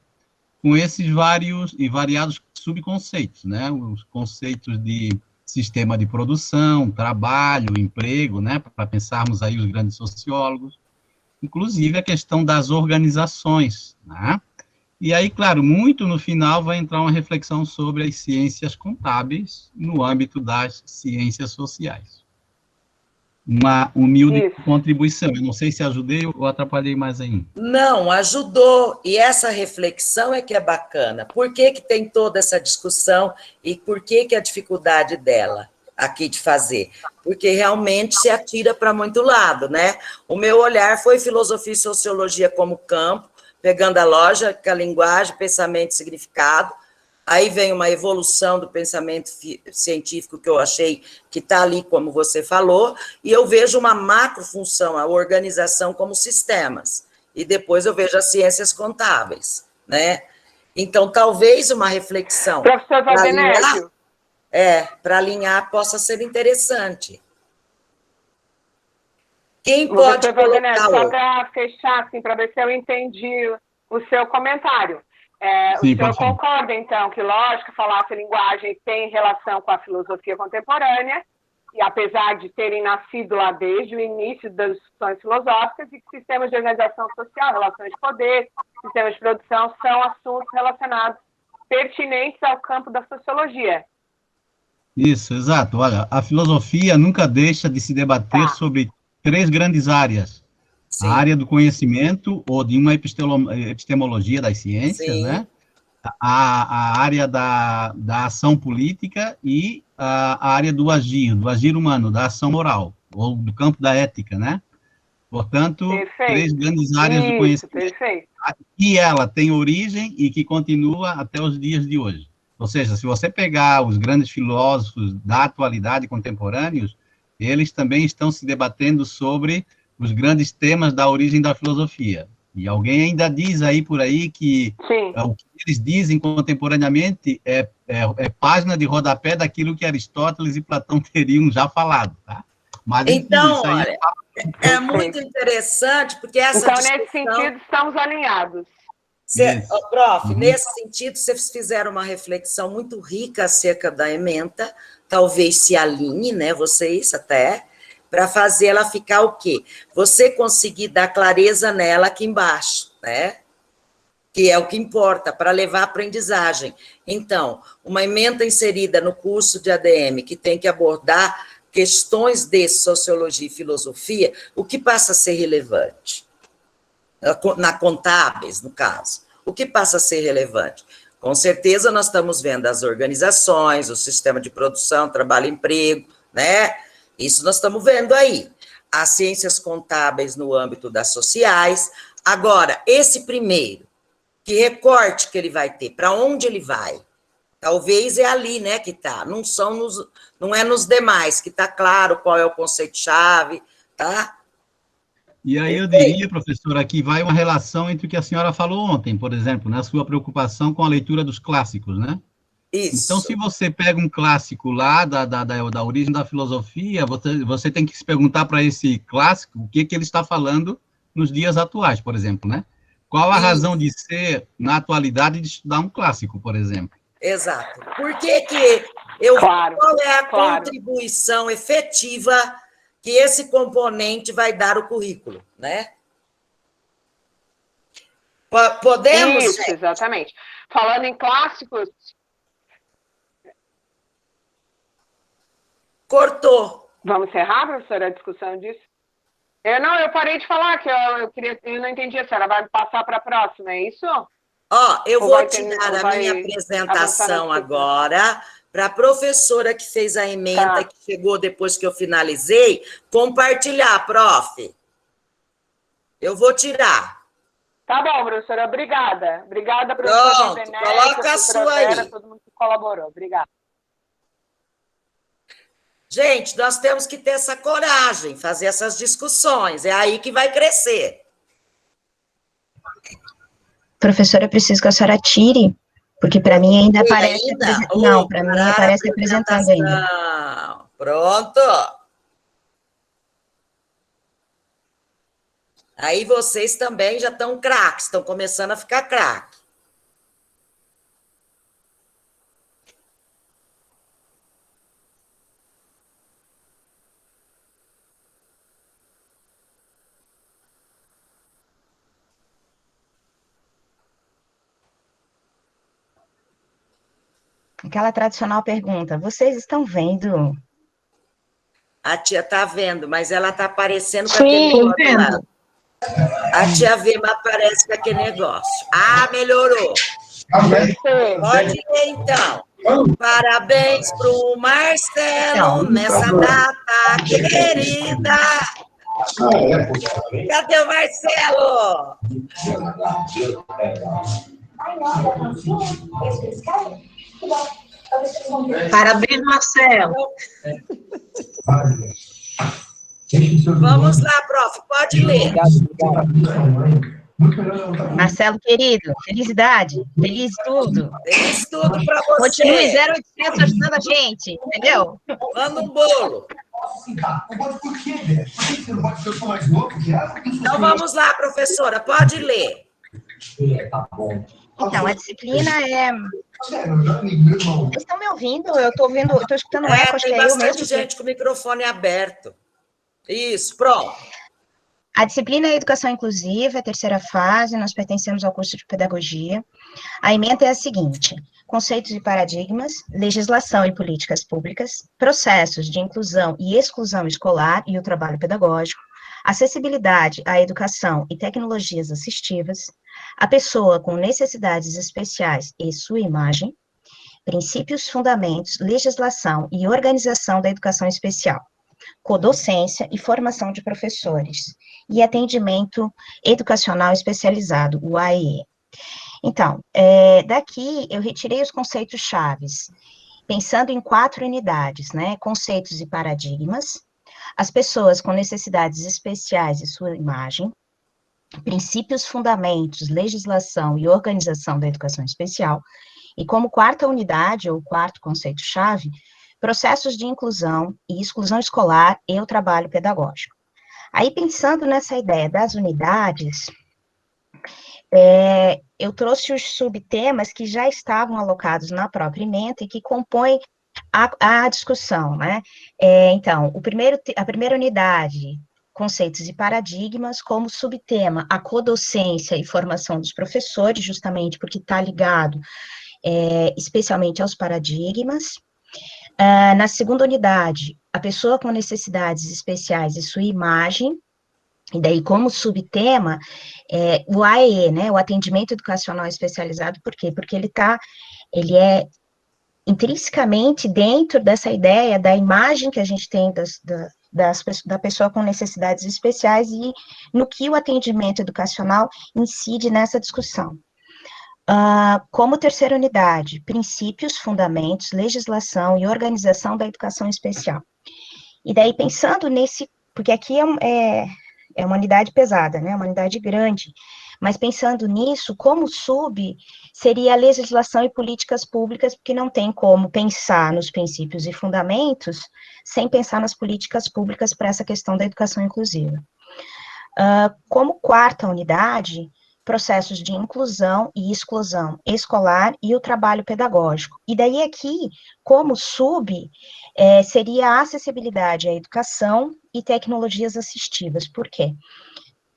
com esses vários e variados subconceitos, né? Os conceitos de sistema de produção, trabalho, emprego, né? Para pensarmos aí os grandes sociólogos, inclusive a questão das organizações, né? E aí, claro, muito no final vai entrar uma reflexão sobre as ciências contábeis no âmbito das ciências sociais. Uma humilde contribuição. Eu não sei se ajudei ou atrapalhei mais ainda. Não, ajudou. E essa reflexão é que é bacana. Por que que tem toda essa discussão e por que que a dificuldade dela aqui de fazer? Porque realmente se atira para muito lado, né? O meu olhar foi filosofia e sociologia como campo, pegando a lógica, a linguagem, pensamento e significado. Aí vem uma evolução do pensamento científico que eu achei que está ali, como você falou, e eu vejo uma macrofunção, a organização como sistemas. E depois eu vejo as ciências contábeis, né? Então, talvez uma reflexão Professor Valdenésio. para alinhar possa ser interessante. Quem pode colocar... Só para fechar, assim, para ver se eu entendi o seu comentário. Sim, o senhor concorda, então, que lógica, falácia e linguagem tem relação com a filosofia contemporânea, e apesar de terem nascido lá desde o início das discussões filosóficas, e que sistemas de organização social, relações de poder, sistemas de produção, são assuntos relacionados, pertinentes ao campo da sociologia. Isso, exato. Olha, a filosofia nunca deixa de se debater sobre 3 grandes áreas. Sim. A área do conhecimento, ou de uma epistemologia das ciências, sim, né? A área da ação política e a área do agir humano, da ação moral, ou do campo da ética, né? Portanto, perfeito. 3 grandes áreas do conhecimento. Perfeito. E ela tem origem e que continua até os dias de hoje. Ou seja, se você pegar os grandes filósofos da atualidade contemporâneos, eles também estão se debatendo sobre os grandes temas da origem da filosofia. E alguém ainda diz aí por aí que o que eles dizem contemporaneamente é página de rodapé daquilo que Aristóteles e Platão teriam já falado, tá? Mas, enfim, então, isso aí olha, é muito interessante, porque essa então, discussão... nesse sentido, estamos alinhados. Prof, nesse sentido, vocês fizeram uma reflexão muito rica acerca da ementa, talvez se alinhe, né, vocês até, para fazer ela ficar o quê? Você conseguir dar clareza nela aqui embaixo, né? Que é o que importa, para levar a aprendizagem. Então, uma ementa inserida no curso de ADM, que tem que abordar questões de sociologia e filosofia, o que passa a ser relevante? Na contábeis, no caso. O que passa a ser relevante? Com certeza, nós estamos vendo as organizações, o sistema de produção, trabalho e emprego, né? Isso nós estamos vendo aí. As ciências contábeis no âmbito das sociais. Agora, esse primeiro, que recorte que ele vai ter? Para onde ele vai? Talvez é ali, né, que está. Não é nos demais, que está claro qual é o conceito-chave, tá? E aí eu diria, professora, que vai uma relação entre o que a senhora falou ontem, por exemplo, na sua preocupação com a leitura dos clássicos, né? Isso. Então, se você pega um clássico lá da origem da filosofia, você tem que se perguntar para esse clássico o que ele está falando nos dias atuais, por exemplo, né? Qual a razão de ser, na atualidade, de estudar um clássico, por exemplo? Exato. Por que qual é a contribuição efetiva que esse componente vai dar ao currículo, né? Podemos? Isso, gente? Exatamente. Falando em clássicos... Cortou. Vamos encerrar, professora, a discussão disso? Eu parei de falar, que eu não entendi, a senhora vai me passar para a próxima, é isso? Eu vou tirar a minha apresentação agora para a professora que fez a ementa, que chegou depois que eu finalizei, compartilhar, prof. Eu vou tirar. Tá bom, professora, obrigada. Obrigada, professora. Pronto, coloca a sua aí. Todo mundo que colaborou, obrigada. Gente, nós temos que ter essa coragem, fazer essas discussões, é aí que vai crescer. Professora, eu preciso que a senhora tire, porque para mim ainda parece... Não, para mim aparece apresentando ainda. Pronto. Aí vocês também já estão craques, estão começando a ficar craque. Aquela tradicional pergunta, vocês estão vendo? A tia está vendo, mas ela está aparecendo com aquele negócio lá. A tia Vema aparece com aquele negócio. Ah, melhorou. Pode ler, então. Parabéns para o Marcelo nessa data querida. Cadê o Marcelo? Parabéns, Marcelo. Vamos lá, prof, pode ler. Marcelo, querido, felicidade, feliz tudo. Feliz tudo para você. Continue 0800 ajudando a gente, entendeu? Manda um bolo. Então vamos lá, professora, pode ler. Então, a disciplina é... Vocês estão me ouvindo? Eu estou ouvindo, estou escutando um eco, acho que é eu mesmo. Tem bastante gente com o microfone aberto. Isso, pronto. A disciplina é Educação Inclusiva, é a terceira fase, nós pertencemos ao curso de Pedagogia. A ementa é a seguinte: conceitos e paradigmas, legislação e políticas públicas, processos de inclusão e exclusão escolar e o trabalho pedagógico, acessibilidade à educação e tecnologias assistivas, a pessoa com necessidades especiais e sua imagem, princípios, fundamentos, legislação e organização da educação especial, codocência e formação de professores, e atendimento educacional especializado, o AEE. Então, daqui eu retirei os conceitos chaves, pensando em 4 unidades, né? Conceitos e paradigmas, as pessoas com necessidades especiais e sua imagem, princípios, fundamentos, legislação e organização da educação especial, e como 4ª unidade, ou 4º conceito-chave, processos de inclusão e exclusão escolar e o trabalho pedagógico. Aí, pensando nessa ideia das unidades, eu trouxe os subtemas que já estavam alocados na própria ementa e que compõem a discussão, né? Então, a primeira unidade, conceitos e paradigmas, como subtema, a codocência e formação dos professores, justamente porque está ligado especialmente aos paradigmas. Na segunda unidade, a pessoa com necessidades especiais e sua imagem, e daí como subtema, o AEE, né, o atendimento educacional especializado, por quê? Porque ele é intrinsecamente dentro dessa ideia da imagem que a gente tem da pessoa com necessidades especiais e no que o atendimento educacional incide nessa discussão. Como terceira unidade, princípios, fundamentos, legislação e organização da educação especial. E daí, pensando nesse, porque aqui é uma unidade pesada, né, uma unidade grande, mas pensando nisso, como sub, seria a legislação e políticas públicas, porque não tem como pensar nos princípios e fundamentos sem pensar nas políticas públicas para essa questão da educação inclusiva. Como 4ª unidade, processos de inclusão e exclusão escolar e o trabalho pedagógico. E daí aqui, como sub, seria a acessibilidade à educação e tecnologias assistivas. Por quê?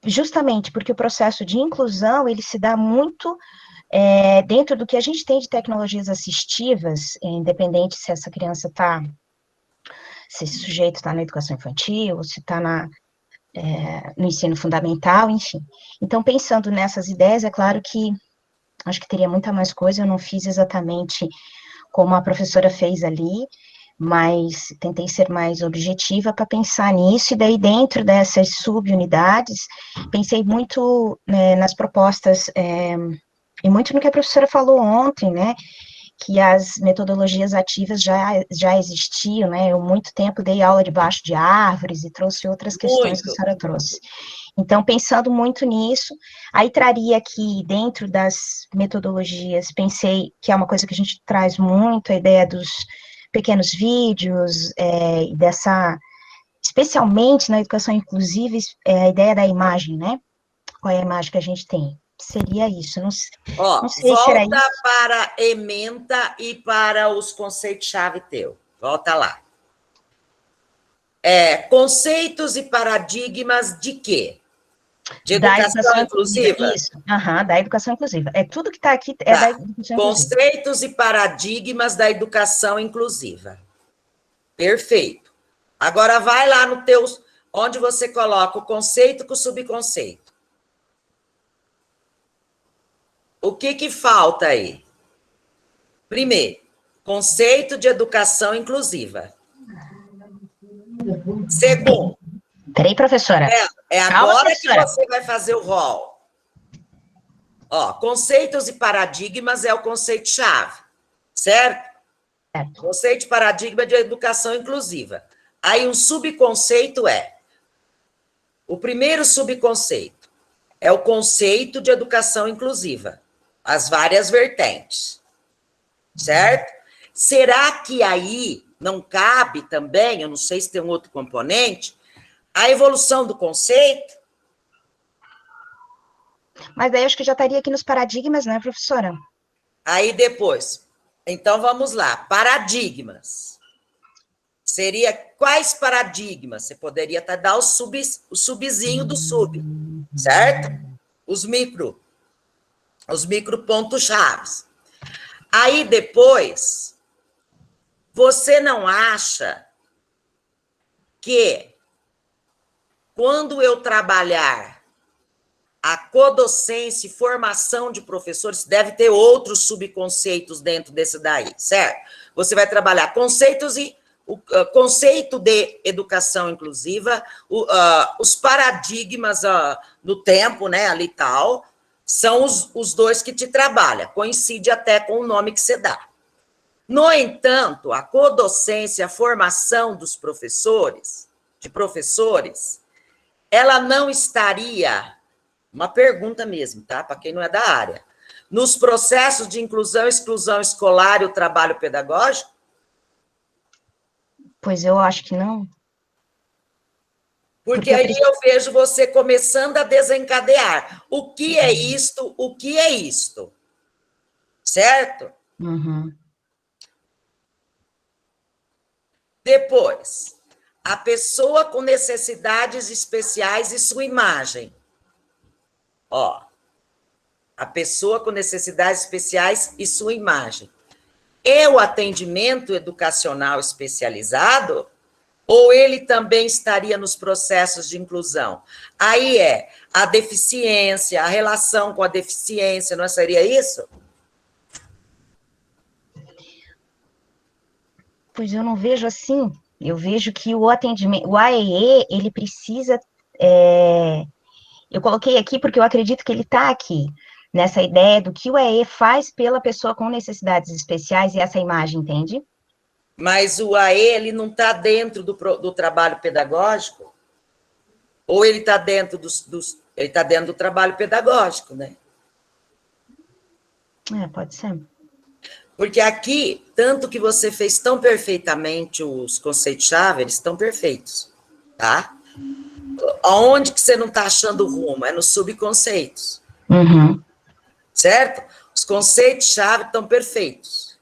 Justamente porque o processo de inclusão, ele se dá muito dentro do que a gente tem de tecnologias assistivas, independente se essa criança se esse sujeito está na educação infantil, se está no ensino fundamental, enfim. Então, pensando nessas ideias, é claro que acho que teria muita mais coisa, eu não fiz exatamente como a professora fez ali, mas tentei ser mais objetiva para pensar nisso, e daí dentro dessas subunidades, pensei muito nas propostas, e muito no que a professora falou ontem, né, que as metodologias ativas já existiam, né, eu muito tempo dei aula debaixo de árvores e trouxe outras questões que a senhora trouxe. Então, pensando muito nisso, aí traria aqui, dentro das metodologias, pensei que é uma coisa que a gente traz muito, a ideia dos pequenos vídeos, especialmente na educação inclusiva, a ideia da imagem, né, qual é a imagem que a gente tem? Seria isso, não sei se era isso. Volta para a ementa e para os conceitos-chave teu. Volta lá. Conceitos e paradigmas de quê? De Da educação inclusiva? Isso, da educação inclusiva. É tudo que está aqui é da educação inclusiva. Conceitos e paradigmas da educação inclusiva. Perfeito. Agora vai lá no teu, onde você coloca o conceito com o subconceito. O que falta aí? Primeiro, conceito de educação inclusiva. Segundo. Peraí, professora. Calma, agora professora. Que você vai fazer o rol. Ó, conceitos e paradigmas é o conceito-chave, certo? Conceito e paradigma de educação inclusiva. Aí um subconceito o primeiro subconceito é o conceito de educação inclusiva, as várias vertentes, certo? Será que aí não cabe também, eu não sei se tem um outro componente, a evolução do conceito? Mas daí acho que já estaria aqui nos paradigmas, né, professora? Aí depois, então vamos lá, paradigmas. Seria quais paradigmas? Você poderia dar o subzinho do sub, certo? Os micro pontos-chave. Aí depois, você não acha que quando eu trabalhar a codocência e formação de professores, deve ter outros subconceitos dentro desse daí, certo? Você vai trabalhar conceitos e o conceito de educação inclusiva, os paradigmas no tempo, né, ali tal, são os dois que te trabalham, coincide até com o nome que você dá. No entanto, a codocência, a formação dos professores, ela não estaria, uma pergunta mesmo, tá? Para quem não é da área, nos processos de inclusão e exclusão escolar e o trabalho pedagógico? Pois eu acho que não. Porque aí eu vejo você começando a desencadear. O que é isto? O que é isto? Certo? Uhum. Depois, a pessoa com necessidades especiais e sua imagem. Ó, a pessoa com necessidades especiais e sua imagem. E o atendimento educacional especializado, ou ele também estaria nos processos de inclusão? Aí a deficiência, a relação com a deficiência, não seria isso? Pois eu não vejo assim. Eu vejo que o atendimento, o AEE, ele precisa... Eu coloquei aqui porque eu acredito que ele está aqui, nessa ideia do que o AEE faz pela pessoa com necessidades especiais e essa imagem, entende? Mas o AE, ele não está dentro do trabalho pedagógico? Ou ele está dentro ele está dentro do trabalho pedagógico, né? Pode ser. Porque aqui, tanto que você fez tão perfeitamente os conceitos-chave, eles estão perfeitos, tá? Aonde que você não está achando rumo? É nos subconceitos. Uhum. Certo? Os conceitos-chave estão perfeitos.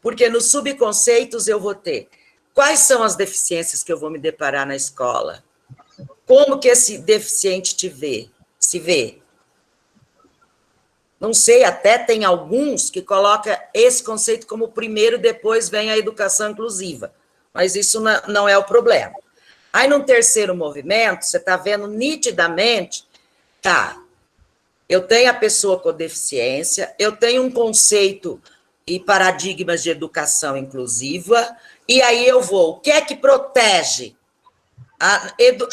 Porque nos subconceitos eu vou ter quais são as deficiências que eu vou me deparar na escola? Como que esse deficiente se vê? Não sei, até tem alguns que colocam esse conceito como primeiro, depois vem a educação inclusiva. Mas isso não é o problema. Aí, no terceiro movimento, você está vendo nitidamente, eu tenho a pessoa com deficiência, eu tenho um conceito e paradigmas de educação inclusiva, e aí eu vou, o que é que protege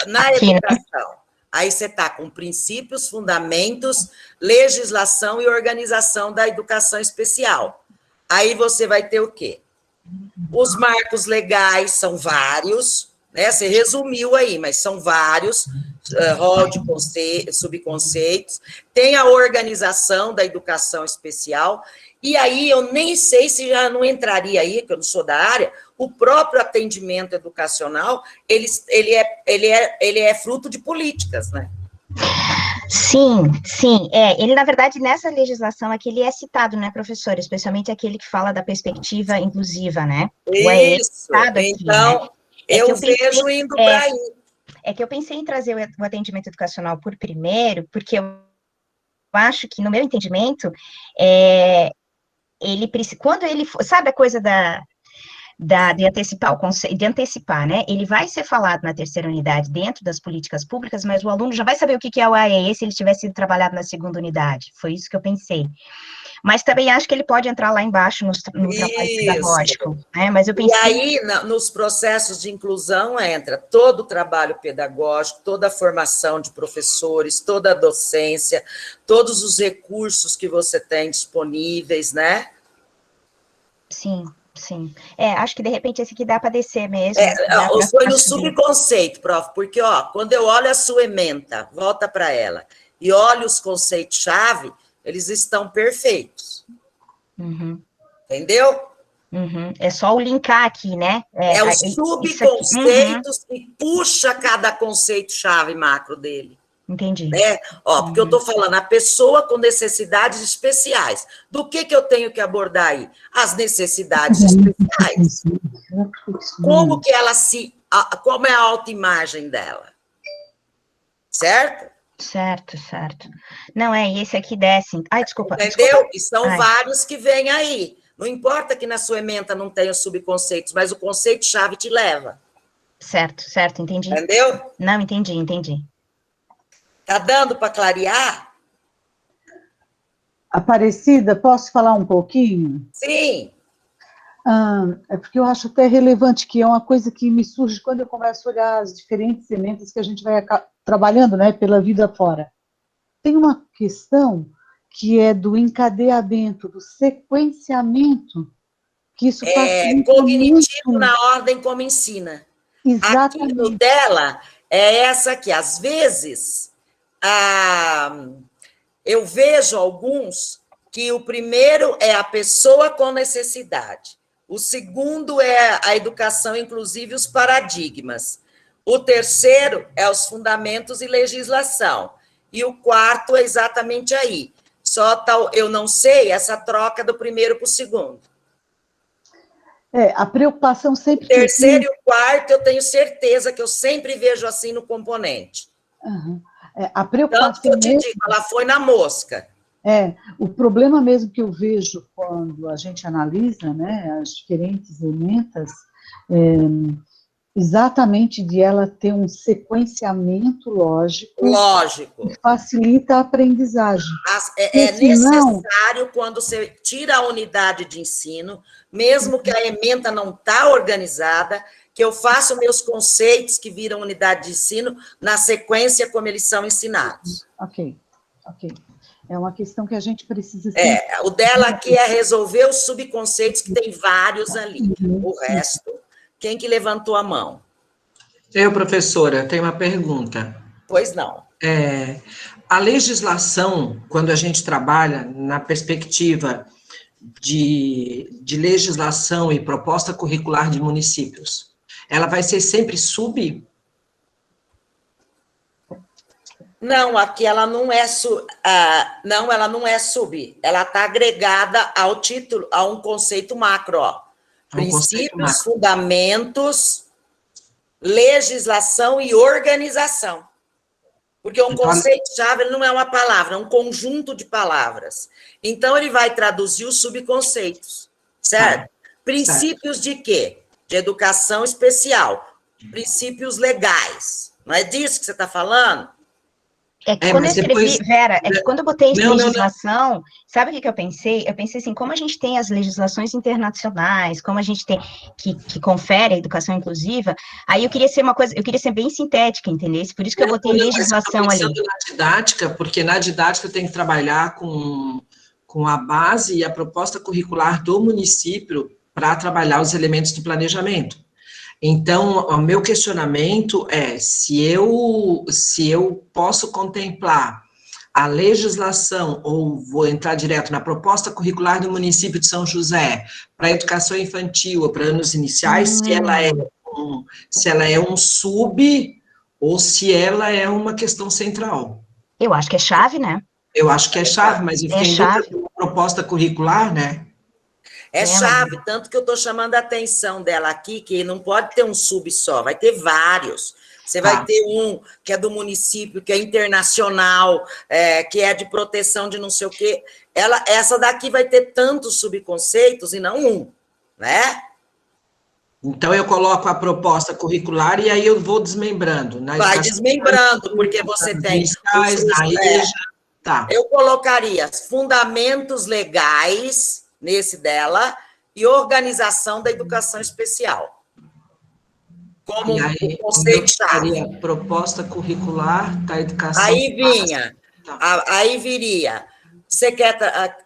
na educação? Aí você está com princípios, fundamentos, legislação e organização da educação especial. Aí você vai ter o quê? Os marcos legais são vários, né? Você resumiu aí, mas são vários, rol de subconceitos, tem a organização da educação especial, e aí eu nem sei se já não entraria aí, que eu não sou da área, o próprio atendimento educacional, ele é fruto de políticas, né? Sim. Ele, na verdade, nessa legislação aqui, ele é citado, né, professora? Especialmente aquele que fala da perspectiva inclusiva, né? Isso, então, eu vejo indo para aí. É que eu pensei em trazer o atendimento educacional por primeiro, porque eu acho que, no meu entendimento, quando ele for, sabe a coisa de antecipar o conceito, de antecipar, né? Ele vai ser falado na terceira unidade dentro das políticas públicas, mas o aluno já vai saber o que é o AEE se ele tivesse sido trabalhado na segunda unidade. Foi isso que eu pensei. Mas também acho que ele pode entrar lá embaixo no trabalho pedagógico, né? Mas eu pensei... E aí, nos processos de inclusão, entra todo o trabalho pedagógico, toda a formação de professores, toda a docência, todos os recursos que você tem disponíveis, né? Sim. Sim. Acho que de repente esse aqui dá para descer mesmo. Foi no subconceito, prof, porque quando eu olho a sua ementa, volta para ela, e olho os conceitos-chave, eles estão perfeitos. Uhum. Entendeu? Uhum. É só o linkar aqui, né? Os subconceitos que puxa cada conceito-chave macro dele. Entendi. Porque eu estou falando a pessoa com necessidades especiais. Do que eu tenho que abordar aí? As necessidades especiais. Como que ela como é a autoimagem dela? Certo? Certo. Não, esse aqui desce. Ai, desculpa. Entendeu? E são vários que vêm aí. Não importa que na sua ementa não tenha os subconceitos, mas o conceito-chave te leva. Certo, entendi. Entendeu? Não, entendi. Tá dando para clarear? Aparecida, posso falar um pouquinho? Sim. É porque eu acho até relevante, que é uma coisa que me surge quando eu começo a olhar as diferentes emendas que a gente vai trabalhando, né, pela vida fora. Tem uma questão que é do encadeamento, do sequenciamento, que isso facilita cognitivo muito. Na ordem como ensina. Exatamente. Aquilo dela é essa aqui. Às vezes, eu vejo alguns que o primeiro é a pessoa com necessidade. O segundo é a educação, inclusive os paradigmas. O terceiro é os fundamentos e legislação. E o quarto é exatamente aí. Eu não sei essa troca do primeiro para o segundo. A preocupação sempre... O terceiro e o quarto, eu tenho certeza que eu sempre vejo assim no componente. Uhum. A preocupação... Tanto que eu te digo, ela foi na mosca. O problema mesmo que eu vejo quando a gente analisa, né, as diferentes ementas, exatamente de ela ter um sequenciamento lógico que facilita a aprendizagem. Necessário quando você tira a unidade de ensino, mesmo que a ementa não está organizada, que eu faça meus conceitos que viram unidade de ensino na sequência como eles são ensinados. Ok. É uma questão que a gente precisa... O dela aqui é resolver os subconceitos, que tem vários ali. O resto, quem que levantou a mão? Eu, professora, tenho uma pergunta. Pois não. A legislação, quando a gente trabalha na perspectiva de legislação e proposta curricular de municípios, ela vai ser sempre sub? Não, aqui ela não é ela não é sub, ela está agregada ao título, a um conceito macro, princípios, fundamentos, legislação e organização. Porque um conceito-chave não é uma palavra, é um conjunto de palavras. Então, ele vai traduzir os subconceitos, certo? Princípios de quê? De educação especial, princípios legais. Não é disso que você está falando? Quando eu escrevi, Vera, quando eu botei legislação, sabe o que eu pensei? Eu pensei assim, como a gente tem as legislações internacionais, como a gente tem que confere a educação inclusiva, aí eu queria ser bem sintética, entendeu? Por isso que eu botei legislação ali. Na didática, porque na didática eu tenho que trabalhar com a base e a proposta curricular do município para trabalhar os elementos de planejamento. Então, o meu questionamento é se eu posso contemplar a legislação, ou vou entrar direto na proposta curricular do município de São José, para a educação infantil ou para anos iniciais, se ela é um sub ou se ela é uma questão central. Eu acho que é chave, né? Eu acho que é chave, mas eu fiquei dentro de uma proposta curricular, né? Chave, tanto que eu estou chamando a atenção dela aqui, que não pode ter um sub só, vai ter vários. Você vai ter um que é do município, que é internacional, que é de proteção de não sei o quê. Essa daqui vai ter tantos subconceitos e não um, né? Então, eu coloco a proposta curricular e aí eu vou desmembrando. Vai desmembrando, porque você tem... Tá. Eu colocaria fundamentos legais, nesse dela, e organização da educação especial. Como um conceito-chave. Proposta curricular da educação... Aí viria... Você quer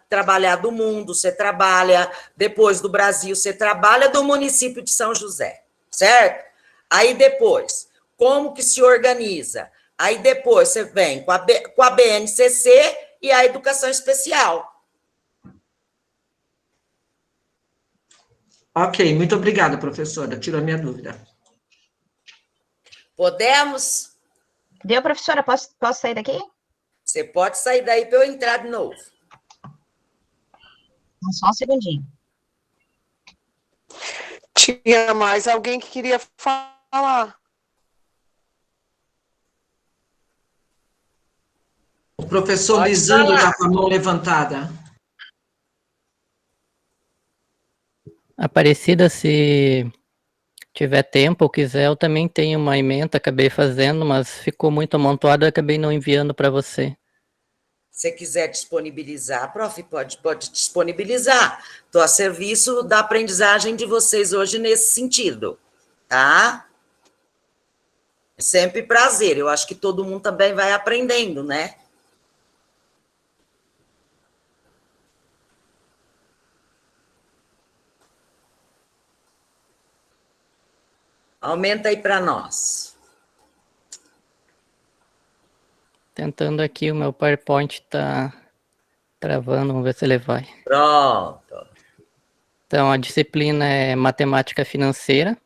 trabalhar do mundo, você trabalha, depois do Brasil, você trabalha do município de São José, certo? Aí depois, como que se organiza? Aí depois você vem com a BNCC e a educação especial. Ok, muito obrigada, professora, tirou a minha dúvida. Podemos? Deu, professora? Posso sair daqui? Você pode sair daí para eu entrar de novo. Só um segundinho. Tinha mais alguém que queria falar. O professor Lisandro está com a mão levantada. Aparecida, se tiver tempo ou quiser, eu também tenho uma ementa, acabei fazendo, mas ficou muito amontoado, eu acabei não enviando para você. Se quiser disponibilizar, prof, pode disponibilizar. Estou a serviço da aprendizagem de vocês hoje nesse sentido, tá? É sempre prazer, eu acho que todo mundo também vai aprendendo, né? Aumenta aí para nós. Tentando aqui, o meu PowerPoint está travando, vamos ver se ele vai. Pronto. Então, a disciplina é matemática financeira.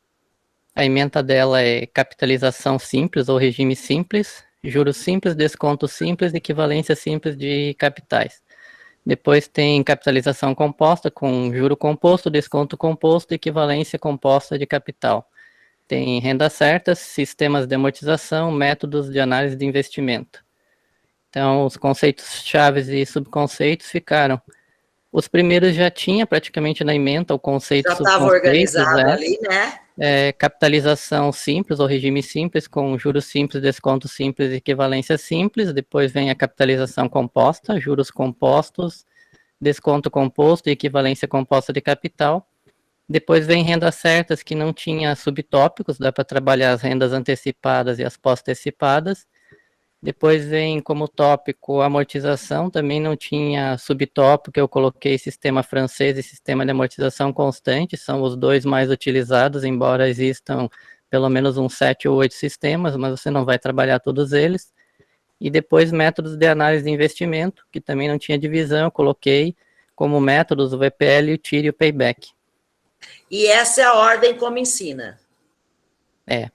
A ementa dela é capitalização simples ou regime simples, juros simples, desconto simples, equivalência simples de capitais. Depois tem capitalização composta com juro composto, desconto composto, equivalência composta de capital. Tem renda certa, sistemas de amortização, métodos de análise de investimento. Então, os conceitos chaves e subconceitos ficaram. Os primeiros já tinha praticamente na ementa o conceito já estava organizado ali, né? Capitalização simples ou regime simples com juros simples, desconto simples e equivalência simples. Depois vem a capitalização composta, juros compostos, desconto composto e equivalência composta de capital. Depois vem rendas certas, que não tinha subtópicos, dá para trabalhar as rendas antecipadas e as pós-antecipadas. Depois vem como tópico amortização, também não tinha subtópico, eu coloquei sistema francês e sistema de amortização constante, são os dois mais utilizados, embora existam pelo menos uns 7 ou 8 sistemas, mas você não vai trabalhar todos eles. E depois métodos de análise de investimento, que também não tinha divisão, eu coloquei como métodos o VPL, o TIR e o Payback. E essa é a ordem como ensina? É.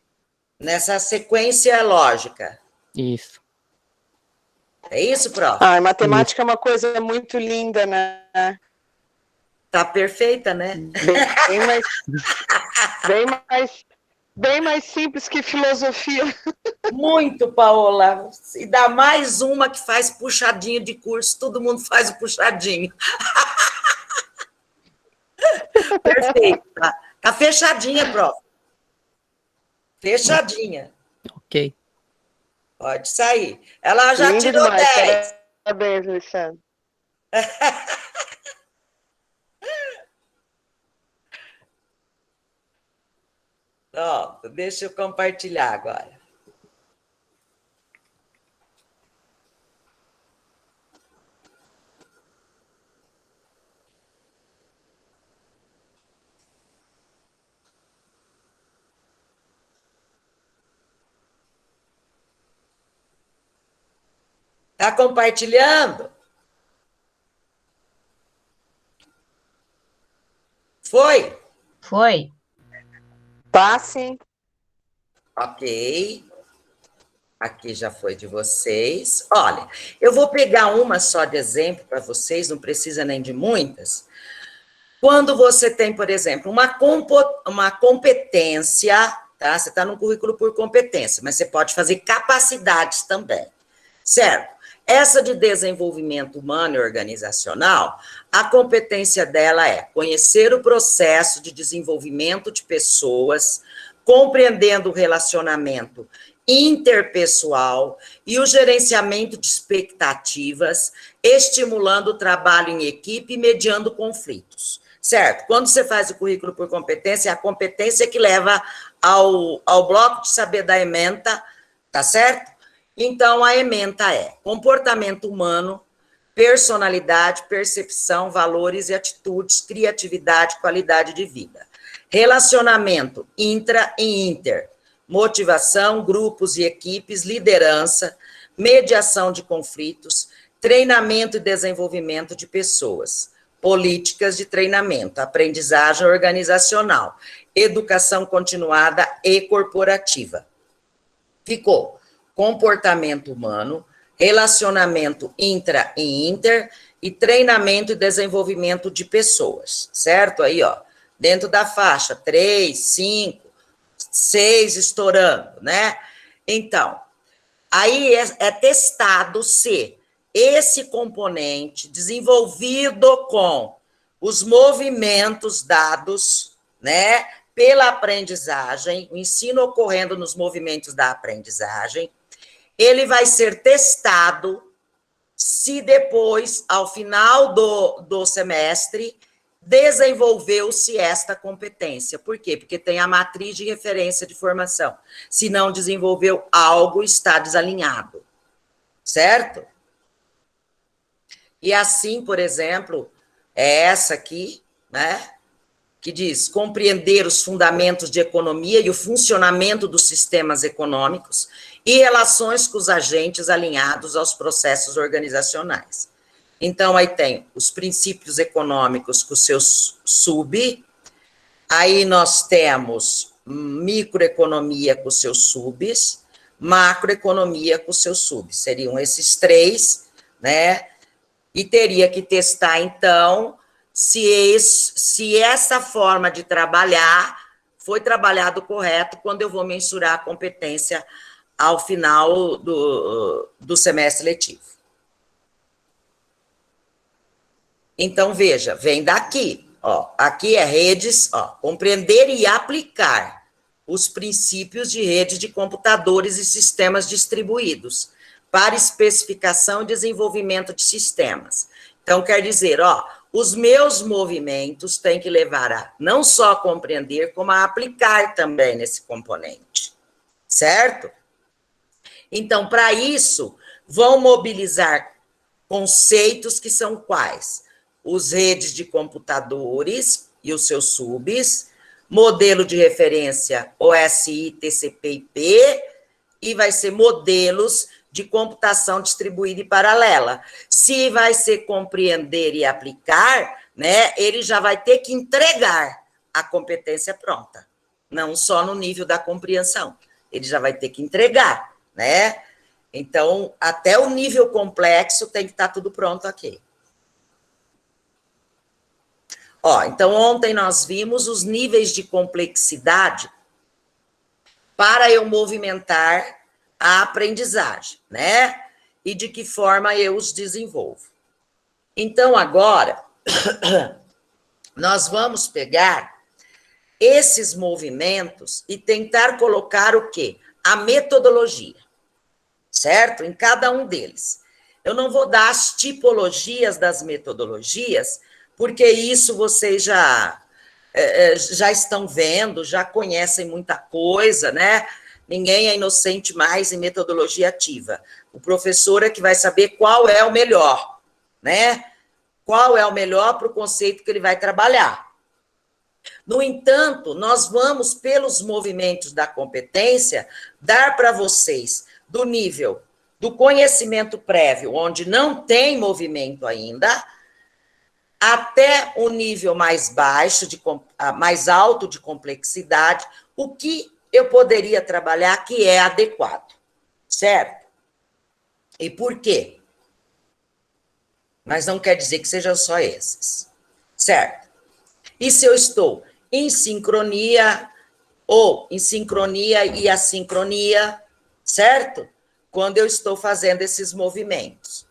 Nessa sequência lógica? Isso. É isso, prof? Matemática é uma coisa muito linda, né? Tá perfeita, né? Bem mais simples que filosofia. Muito, Paola. E dá mais uma que faz puxadinho de curso, todo mundo faz o puxadinho. Perfeito. Tá fechadinha, prof. Fechadinha. Ok. Pode sair. Ela já Lindo tirou demais. 10. Parabéns, Alexandre. Pronto, deixa eu compartilhar agora. Está compartilhando? Foi? Foi. Tá, sim. Ok. Aqui já foi de vocês. Olha, eu vou pegar uma só de exemplo para vocês, não precisa nem de muitas. Quando você tem, por exemplo, uma competência, tá? Você está no currículo por competência, mas você pode fazer capacidades também, certo? Essa de desenvolvimento humano e organizacional, a competência dela é conhecer o processo de desenvolvimento de pessoas, compreendendo o relacionamento interpessoal e o gerenciamento de expectativas, estimulando o trabalho em equipe e mediando conflitos, certo? Quando você faz o currículo por competência, é a competência que leva ao bloco de saber da ementa, tá certo? Então, a ementa é comportamento humano, personalidade, percepção, valores e atitudes, criatividade, qualidade de vida. Relacionamento intra e inter, motivação, grupos e equipes, liderança, mediação de conflitos, treinamento e desenvolvimento de pessoas, políticas de treinamento, aprendizagem organizacional, educação continuada e corporativa. Ficou comportamento humano, relacionamento intra e inter e treinamento e desenvolvimento de pessoas, certo? Aí, ó, dentro da faixa 3, 5, 6 estourando, né? Então, aí é testado se esse componente desenvolvido com os movimentos dados, né, pela aprendizagem, o ensino ocorrendo nos movimentos da aprendizagem, ele vai ser testado se depois, ao final do semestre, desenvolveu-se esta competência. Por quê? Porque tem a matriz de referência de formação. Se não desenvolveu algo, está desalinhado. Certo? E assim, por exemplo, é essa aqui, né? Que diz compreender os fundamentos de economia e o funcionamento dos sistemas econômicos e relações com os agentes alinhados aos processos organizacionais. Então, aí tem os princípios econômicos com o seu sub, aí nós temos microeconomia com os seus subs, macroeconomia com os seus subs, seriam esses três, né? E teria que testar, então, se essa forma de trabalhar foi trabalhado correto quando eu vou mensurar a competência ao final do semestre letivo. Então, veja, vem daqui, ó, aqui é redes, ó, compreender e aplicar os princípios de rede de computadores e sistemas distribuídos para especificação e desenvolvimento de sistemas. Então, quer dizer, ó, os meus movimentos têm que levar a não só compreender, como a aplicar também nesse componente, certo? Então, para isso, vão mobilizar conceitos que são quais? Os redes de computadores e os seus subs, modelo de referência OSI, TCP/IP, e vai ser modelos de computação distribuída e paralela. Se vai ser compreender e aplicar, né, ele já vai ter que entregar a competência pronta, não só no nível da compreensão, ele já vai ter que entregar, né? Então, até o nível complexo tem que estar tudo pronto aqui. Ó, então, ontem nós vimos os níveis de complexidade para eu movimentar a aprendizagem, né? E de que forma eu os desenvolvo. Então, agora, nós vamos pegar esses movimentos e tentar colocar o quê? A metodologia, certo? Em cada um deles. Eu não vou dar as tipologias das metodologias, porque isso vocês já estão vendo, já conhecem muita coisa, né? Ninguém é inocente mais em metodologia ativa. O professor é que vai saber qual é o melhor, né? Qual é o melhor para o conceito que ele vai trabalhar. No entanto, nós vamos, pelos movimentos da competência, dar para vocês, do nível do conhecimento prévio, onde não tem movimento ainda, até o nível mais baixo, mais alto de complexidade, o que eu poderia trabalhar que é adequado, certo? E por quê? Mas não quer dizer que sejam só esses, certo? E se eu estou em sincronia, ou em sincronia e assincronia, certo? Quando eu estou fazendo esses movimentos.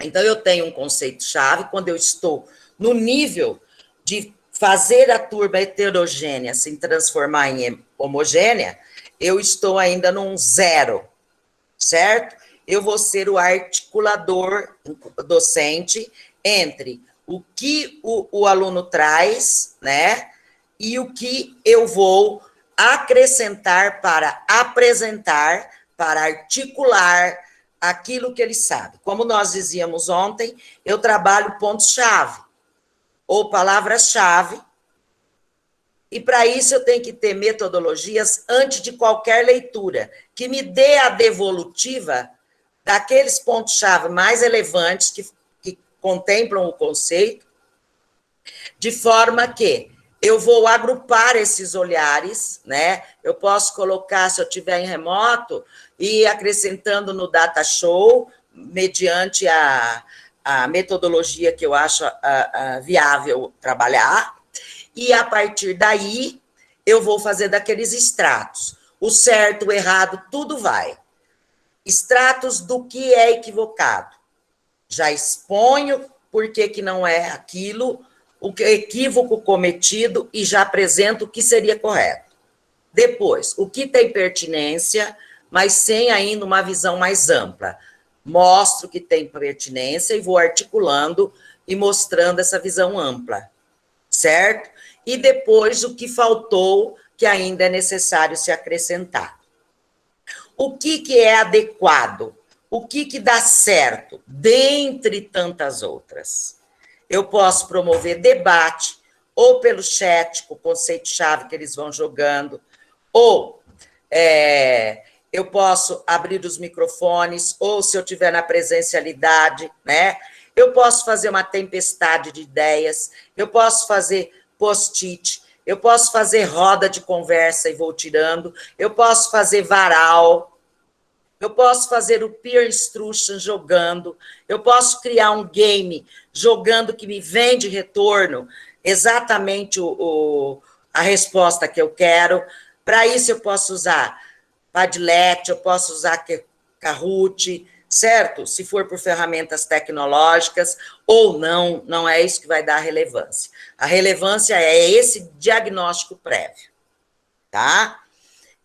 Então, eu tenho um conceito-chave quando eu estou no nível de fazer a turma heterogênea se transformar em homogênea, eu estou ainda num 0, certo? Eu vou ser o articulador docente entre o que o aluno traz, né, e o que eu vou acrescentar para apresentar, para articular aquilo que ele sabe. Como nós dizíamos ontem, eu trabalho pontos-chave, ou palavras-chave, e para isso eu tenho que ter metodologias antes de qualquer leitura, que me dê a devolutiva daqueles pontos-chave mais relevantes que contemplam o conceito, de forma que eu vou agrupar esses olhares, né? Eu posso colocar, se eu tiver em remoto, e acrescentando no data show, mediante a metodologia que eu acho viável trabalhar, e a partir daí eu vou fazer daqueles extratos. O certo, o errado, tudo vai. Extratos do que é equivocado. Já exponho por que não é aquilo, o equívoco cometido, e já apresento o que seria correto. Depois, o que tem pertinência, mas sem ainda uma visão mais ampla. Mostro que tem pertinência e vou articulando e mostrando essa visão ampla, certo? E depois o que faltou, que ainda é necessário se acrescentar. O que é adequado? O que dá certo, dentre tantas outras? Eu posso promover debate, ou pelo chat, com o conceito-chave que eles vão jogando, ou eu posso abrir os microfones, ou se eu estiver na presencialidade, né? Eu posso fazer uma tempestade de ideias, eu posso fazer post-it, eu posso fazer roda de conversa e vou tirando, eu posso fazer varal, eu posso fazer o peer instruction jogando, eu posso criar um game jogando que me vem de retorno exatamente a resposta que eu quero. Para isso eu posso usar Padlet, eu posso usar Kahoot, certo? Se for por ferramentas tecnológicas, ou não, não é isso que vai dar relevância. A relevância é esse diagnóstico prévio, tá?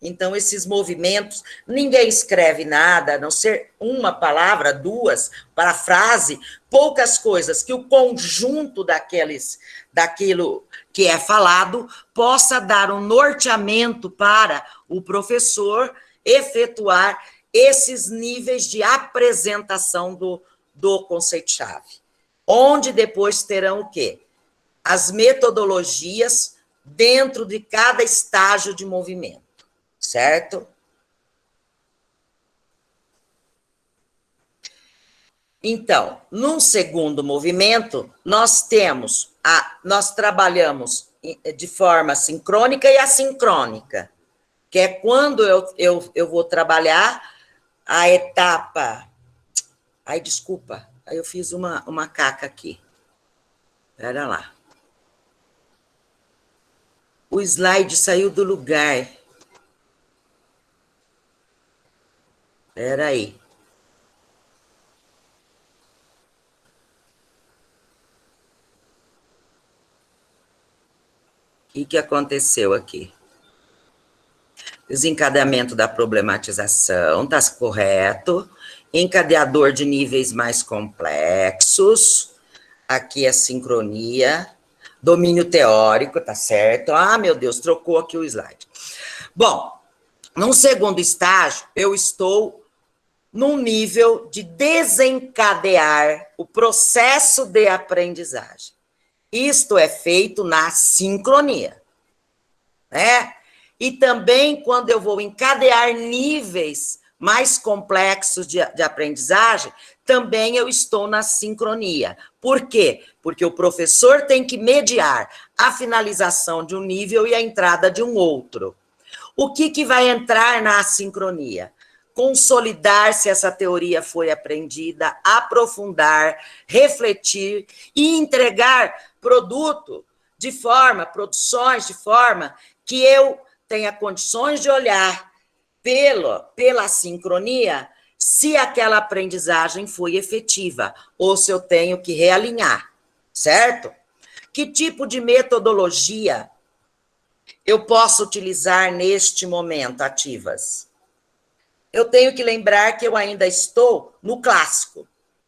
Então, esses movimentos, ninguém escreve nada, a não ser uma palavra, duas, para a frase, poucas coisas, que o conjunto daquilo que é falado possa dar um norteamento para o professor efetuar esses níveis de apresentação do conceito-chave. Onde depois terão o quê? As metodologias dentro de cada estágio de movimento. Certo? Então, num segundo movimento, nós trabalhamos de forma sincrônica e assincrônica, que é quando eu vou trabalhar a etapa... Ai, desculpa, aí eu fiz uma caca aqui. Espera lá. O slide saiu do lugar. Espera aí. O que aconteceu aqui? Desencadeamento da problematização, está correto. Encadeador de níveis mais complexos. Aqui é sincronia. Domínio teórico, tá certo? Ah, meu Deus, trocou aqui o slide. Bom, num segundo estágio, eu estou num nível de desencadear o processo de aprendizagem. Isto é feito na sincronia, né? E também quando eu vou encadear níveis mais complexos de aprendizagem, também eu estou na sincronia. Por quê? Porque o professor tem que mediar a finalização de um nível e a entrada de um outro. O que vai entrar na sincronia? Consolidar se essa teoria foi aprendida, aprofundar, refletir e entregar produções de forma que eu tenha condições de olhar pela sincronia se aquela aprendizagem foi efetiva ou se eu tenho que realinhar, certo? Que tipo de metodologia eu posso utilizar neste momento, ativas? Eu tenho que lembrar que eu ainda estou no clássico.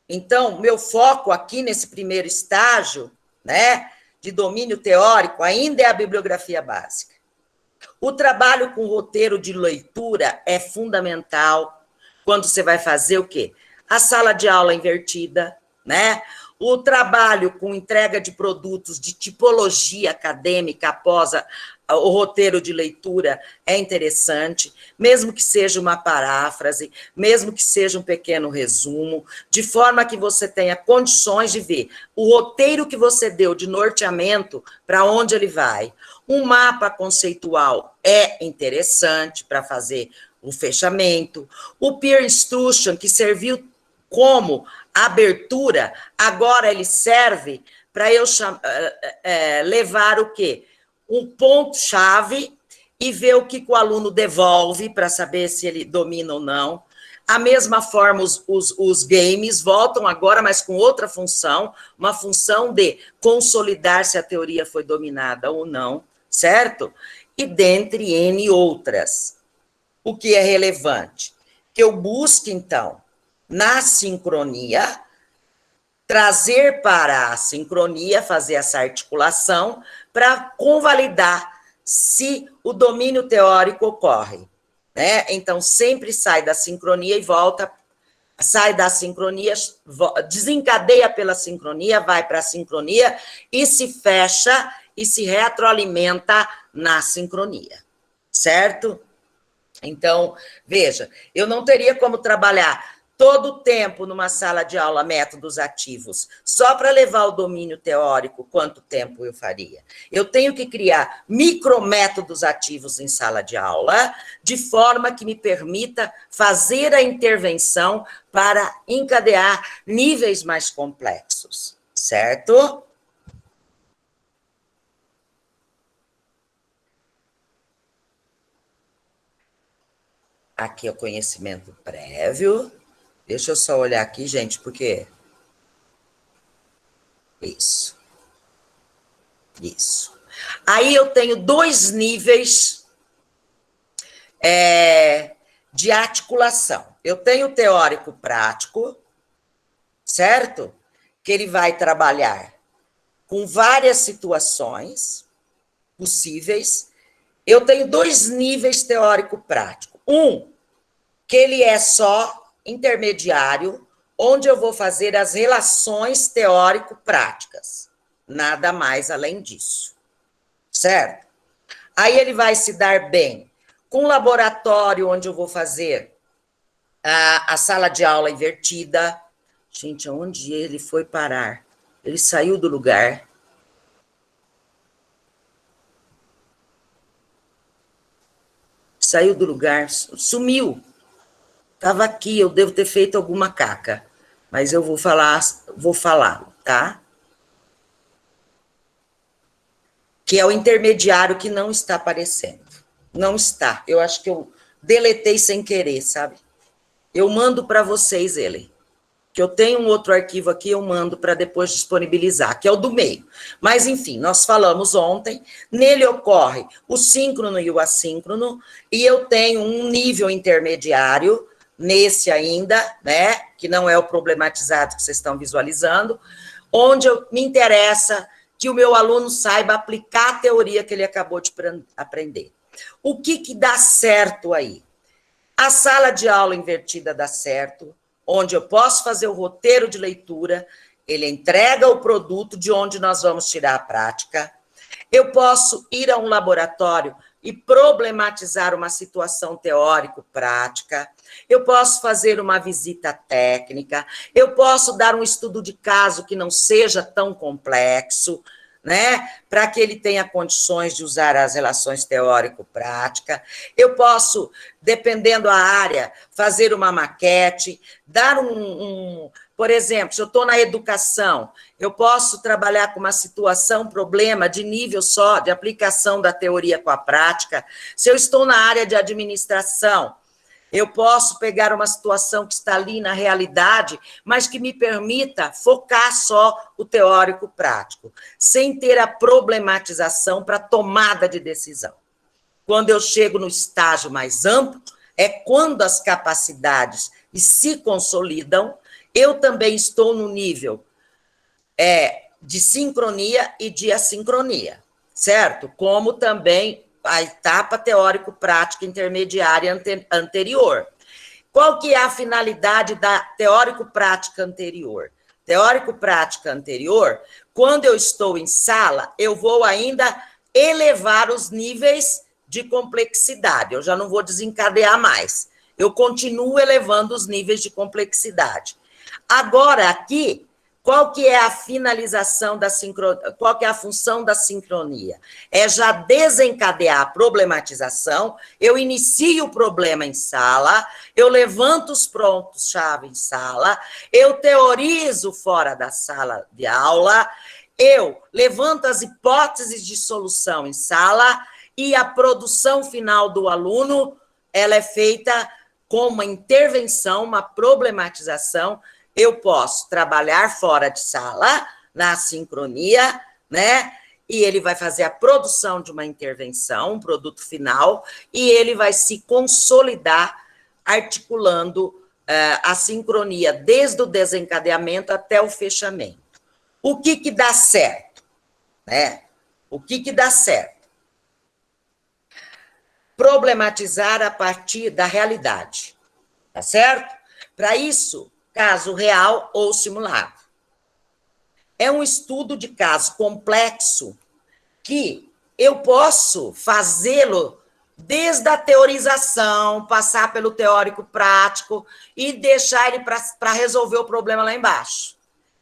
Então, meu foco aqui nesse primeiro estágio, né, de domínio teórico, ainda é a bibliografia básica. O trabalho com roteiro de leitura é fundamental quando você vai fazer o quê? A sala de aula invertida, né? O trabalho com entrega de produtos de tipologia acadêmica após o roteiro de leitura é interessante, mesmo que seja uma paráfrase, mesmo que seja um pequeno resumo, de forma que você tenha condições de ver o roteiro que você deu de norteamento, para onde ele vai. Um mapa conceitual é interessante para fazer o fechamento. O peer instruction, que serviu como abertura, agora ele serve para eu levar o quê? Um ponto-chave e ver o que o aluno devolve para saber se ele domina ou não. A mesma forma, os games voltam agora, mas com outra função, uma função de consolidar se a teoria foi dominada ou não, certo? E dentre N outras. O que é relevante? Que eu busque, então, na sincronia, trazer para a sincronia, fazer essa articulação, para convalidar se o domínio teórico ocorre, né? Então, sempre sai da sincronia e volta, sai da sincronia, desencadeia pela sincronia, vai para a sincronia e se fecha e se retroalimenta na sincronia, certo? Então, veja, eu não teria como trabalhar todo o tempo numa sala de aula métodos ativos, só para levar o domínio teórico, quanto tempo eu faria? Eu tenho que criar micrométodos ativos em sala de aula, de forma que me permita fazer a intervenção para encadear níveis mais complexos, certo? Aqui é o conhecimento prévio. Deixa eu só olhar aqui, gente, porque... Isso. Aí eu tenho 2 níveis de articulação. Eu tenho o teórico prático, certo? Que ele vai trabalhar com várias situações possíveis. Eu tenho 2 níveis teórico prático. Um, que ele é só intermediário, onde eu vou fazer as relações teórico-práticas. Nada mais além disso. Certo? Aí ele vai se dar bem com o laboratório, onde eu vou fazer a sala de aula invertida. Gente, aonde ele foi parar? Ele saiu do lugar. Saiu do lugar, sumiu. Estava aqui, eu devo ter feito alguma caca, mas eu vou falar, tá? Que é o intermediário que não está aparecendo. Não está. Eu acho que eu deletei sem querer, sabe? Eu mando para vocês ele. Que eu tenho um outro arquivo aqui, eu mando para depois disponibilizar, que é o do meio. Mas, enfim, nós falamos ontem, nele ocorre o síncrono e o assíncrono, e eu tenho um nível intermediário, nesse ainda, né, que não é o problematizado que vocês estão visualizando, onde me interessa que o meu aluno saiba aplicar a teoria que ele acabou de aprender. O que dá certo aí? A sala de aula invertida dá certo, onde eu posso fazer o roteiro de leitura, ele entrega o produto de onde nós vamos tirar a prática. Eu posso ir a um laboratório e problematizar uma situação teórico-prática. Eu posso fazer uma visita técnica. Eu posso dar um estudo de caso que não seja tão complexo, né? Para que ele tenha condições de usar as relações teórico-prática. Eu posso, dependendo da área, fazer uma maquete, dar Por exemplo, se eu estou na educação, eu posso trabalhar com uma situação, problema de nível só, de aplicação da teoria com a prática. Se eu estou na área de administração, eu posso pegar uma situação que está ali na realidade, mas que me permita focar só o teórico prático, sem ter a problematização para tomada de decisão. Quando eu chego no estágio mais amplo, é quando as capacidades se consolidam. Eu também estou no nível de sincronia e de assincronia, certo? Como também a etapa teórico-prática intermediária anterior. Qual que é a finalidade da teórico-prática anterior? Teórico-prática anterior, quando eu estou em sala, eu vou ainda elevar os níveis de complexidade. Eu já não vou desencadear mais. Eu continuo elevando os níveis de complexidade. Agora, aqui, qual que é a finalização da sincronia? Qual que é a função da sincronia? É já desencadear a problematização, eu inicio o problema em sala, eu levanto os pontos-chave em sala, eu teorizo fora da sala de aula, eu levanto as hipóteses de solução em sala e a produção final do aluno, ela é feita com uma intervenção, uma problematização. Eu posso trabalhar fora de sala, na sincronia, né? E ele vai fazer a produção de uma intervenção, um produto final, e ele vai se consolidar articulando a sincronia desde o desencadeamento até o fechamento. O que dá certo? Né? O que dá certo? Problematizar a partir da realidade, tá certo? Para isso, caso real ou simulado. É um estudo de caso complexo que eu posso fazê-lo desde a teorização, passar pelo teórico prático e deixar ele para resolver o problema lá embaixo.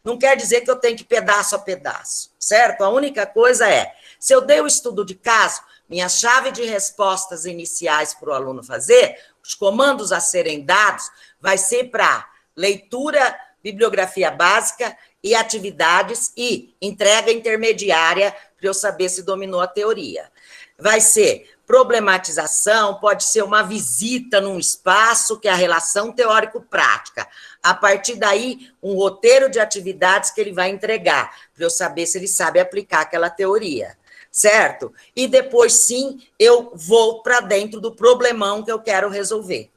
Não quer dizer que eu tenho que pedaço a pedaço, certo? A única coisa é, se eu dei o estudo de caso, minha chave de respostas iniciais para o aluno fazer, os comandos a serem dados, vai ser para leitura, bibliografia básica e atividades e entrega intermediária para eu saber se dominou a teoria. Vai ser problematização, pode ser uma visita num espaço, que é a relação teórico-prática. A partir daí, um roteiro de atividades que ele vai entregar, para eu saber se ele sabe aplicar aquela teoria, certo? E depois, sim, eu vou para dentro do problemão que eu quero resolver.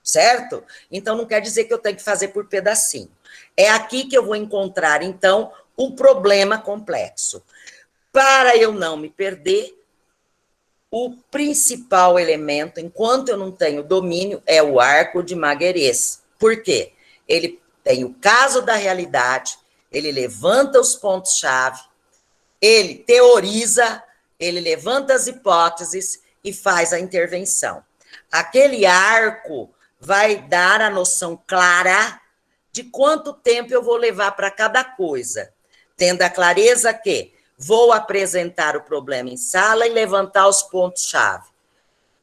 Certo? Então, não quer dizer que eu tenho que fazer por pedacinho. É aqui que eu vou encontrar, então, um problema complexo. Para eu não me perder, o principal elemento, enquanto eu não tenho domínio, é o arco de Magalhães. Por quê? Ele tem o caso da realidade, ele levanta os pontos-chave, ele teoriza, ele levanta as hipóteses e faz a intervenção. Aquele arco vai dar a noção clara de quanto tempo eu vou levar para cada coisa, tendo a clareza que vou apresentar o problema em sala e levantar os pontos-chave.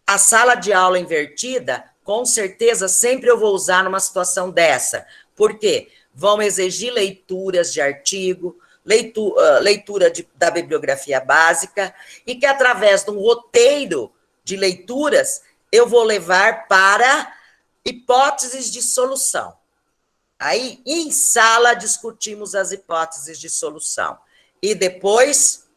A sala de aula invertida, com certeza, sempre eu vou usar numa situação dessa. Por quê? Vão exigir leituras de artigo, leitura da bibliografia básica, e que através de um roteiro de leituras, eu vou levar para hipóteses de solução. Aí, em sala, discutimos as hipóteses de solução. E depois,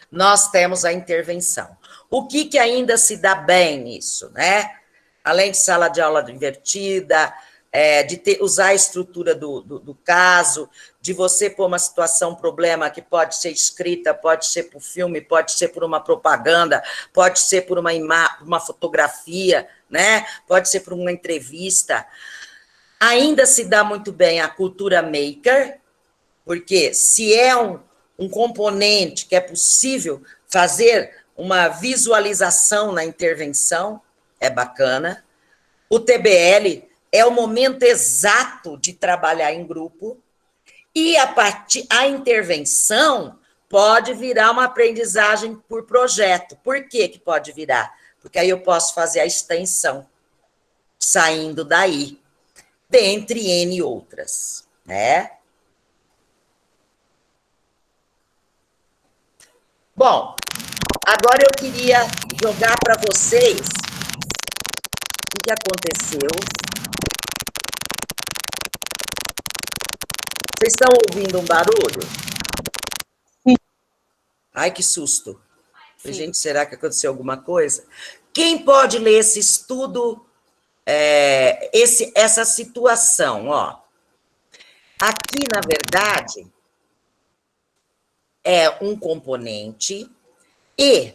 nós temos a intervenção. O que ainda se dá bem nisso, né? Além de sala de aula invertida, usar a estrutura do caso, de você pôr uma situação, um problema que pode ser escrita, pode ser por filme, pode ser por uma propaganda, pode ser por uma fotografia, né? Pode ser por uma entrevista. Ainda se dá muito bem a cultura maker, porque se é um componente que é possível fazer uma visualização na intervenção, é bacana. O TBL é o momento exato de trabalhar em grupo, e a intervenção pode virar uma aprendizagem por projeto. Por que pode virar? Porque aí eu posso fazer a extensão, saindo daí. dentre N outras, né? Bom, agora eu queria jogar para vocês o que aconteceu. Vocês estão ouvindo um barulho? Sim. Ai, que susto. Sim. Gente, será que aconteceu alguma coisa? Quem pode ler esse estudo, essa situação? Ó. Aqui, na verdade, é um componente e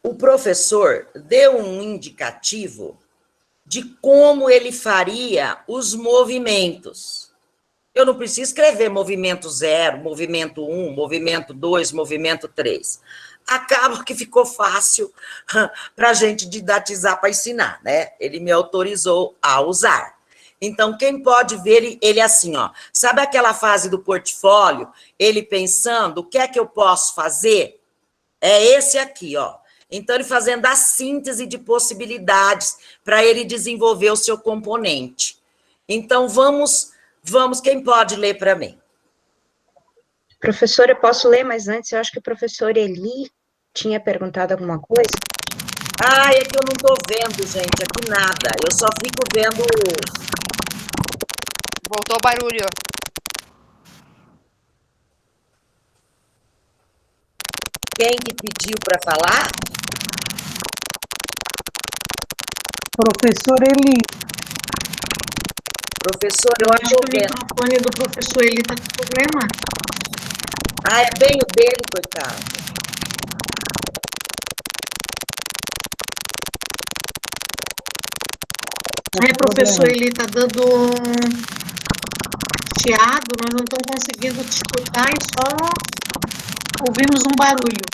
o professor deu um indicativo de como ele faria os movimentos. Eu não preciso escrever movimento 0, movimento 1, movimento 2, movimento 3. Acaba que ficou fácil para a gente didatizar para ensinar, né? Ele me autorizou a usar. Então, quem pode ver ele assim, ó, sabe aquela fase do portfólio, ele pensando, o que é que eu posso fazer? É esse aqui, ó. Então, ele fazendo a síntese de possibilidades para ele desenvolver o seu componente. Então, vamos, quem pode ler para mim? Professora, eu posso ler, mas antes eu acho que o professor Eli tinha perguntado alguma coisa. Ah, é que eu não estou vendo, gente, aqui nada. Eu só fico vendo... Voltou o barulho. Quem que pediu para falar? Professor Eli. Professor, eu acho que o microfone do professor Eli está com problema. Ah, é bem o dele, coitado. Professor Eli está dando chiado, nós não estamos conseguindo te escutar e só ouvimos um barulho.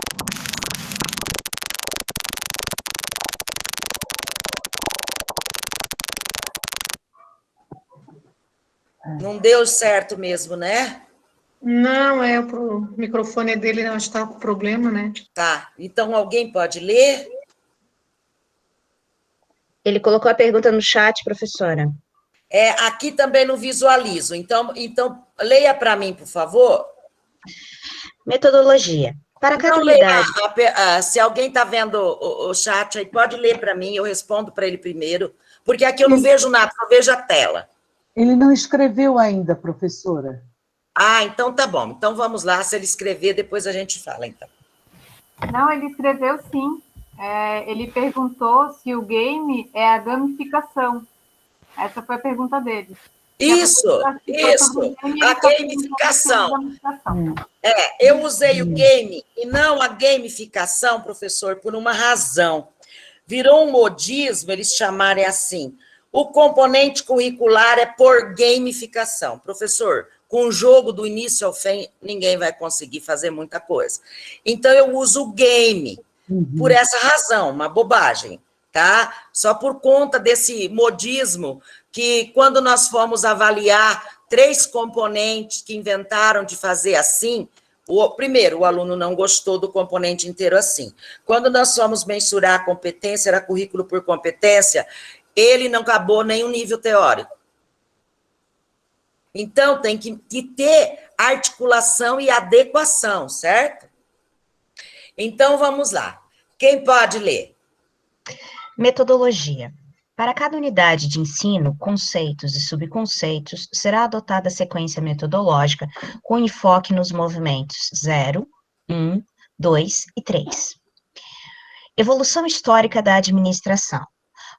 Não deu certo mesmo, né? Não, o microfone dele não está com problema, né? Tá, então alguém pode ler? Ele colocou a pergunta no chat, professora. Aqui também não visualizo, então leia para mim, por favor. Metodologia. Para cada unidade... Se alguém está vendo o chat aí, pode ler para mim, eu respondo para ele primeiro, porque aqui eu não vejo nada, só vejo a tela. Ele não escreveu ainda, professora. Ah, então tá bom. Então vamos lá, se ele escrever, depois a gente fala, então. Não, ele escreveu sim. Ele perguntou se o game é a gamificação. Essa foi a pergunta dele. Isso, a gamificação. Eu usei o game e não a gamificação, professor, por uma razão. Virou um modismo, eles chamarem assim. O componente curricular é por gamificação. Professor, com o jogo do início ao fim, ninguém vai conseguir fazer muita coisa. Então, eu uso o game, por essa razão, uma bobagem, tá? Só por conta desse modismo, que quando nós fomos avaliar 3 componentes que inventaram de fazer assim, primeiro, o aluno não gostou do componente inteiro assim. Quando nós fomos mensurar a competência, era currículo por competência, ele não acabou nem o nível teórico. Então, tem que ter articulação e adequação, certo? Então, vamos lá. Quem pode ler? Metodologia. Para cada unidade de ensino, conceitos e subconceitos, será adotada a sequência metodológica com enfoque nos movimentos 0, 1, 2 e 3. Evolução histórica da administração.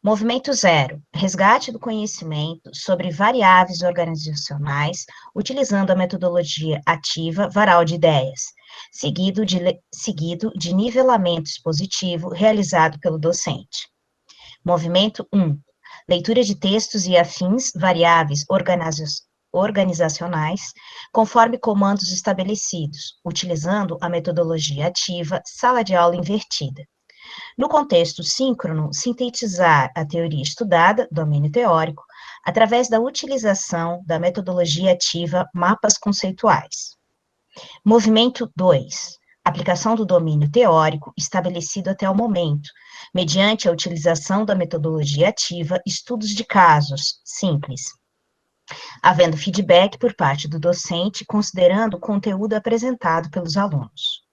Movimento 0, resgate do conhecimento sobre variáveis organizacionais, utilizando a metodologia ativa varal de ideias, seguido de nivelamento expositivo realizado pelo docente. Movimento 1, leitura de textos e afins variáveis organizacionais, conforme comandos estabelecidos, utilizando a metodologia ativa sala de aula invertida. No contexto síncrono, sintetizar a teoria estudada, domínio teórico, através da utilização da metodologia ativa mapas conceituais. Movimento 2. Aplicação do domínio teórico estabelecido até o momento, mediante a utilização da metodologia ativa, estudos de casos simples, havendo feedback por parte do docente, considerando o conteúdo apresentado pelos alunos.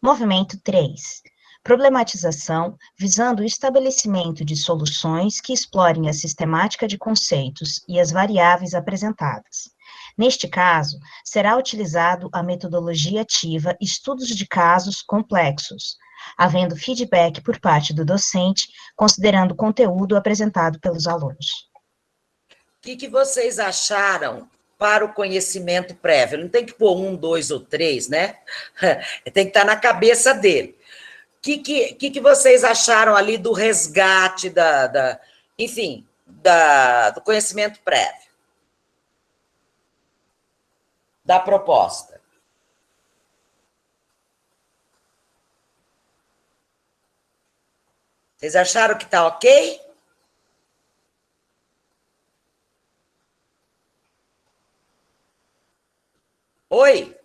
Movimento 3. Problematização, visando o estabelecimento de soluções que explorem a sistemática de conceitos e as variáveis apresentadas. Neste caso, será utilizado a metodologia ativa estudos de casos complexos, havendo feedback por parte do docente, considerando o conteúdo apresentado pelos alunos. O que vocês acharam para o conhecimento prévio? Não tem que pôr 1, 2 ou 3, né? Tem que estar na cabeça dele. O que vocês acharam ali do resgate, enfim, do conhecimento prévio? Da proposta? Vocês acharam que está ok? Oi?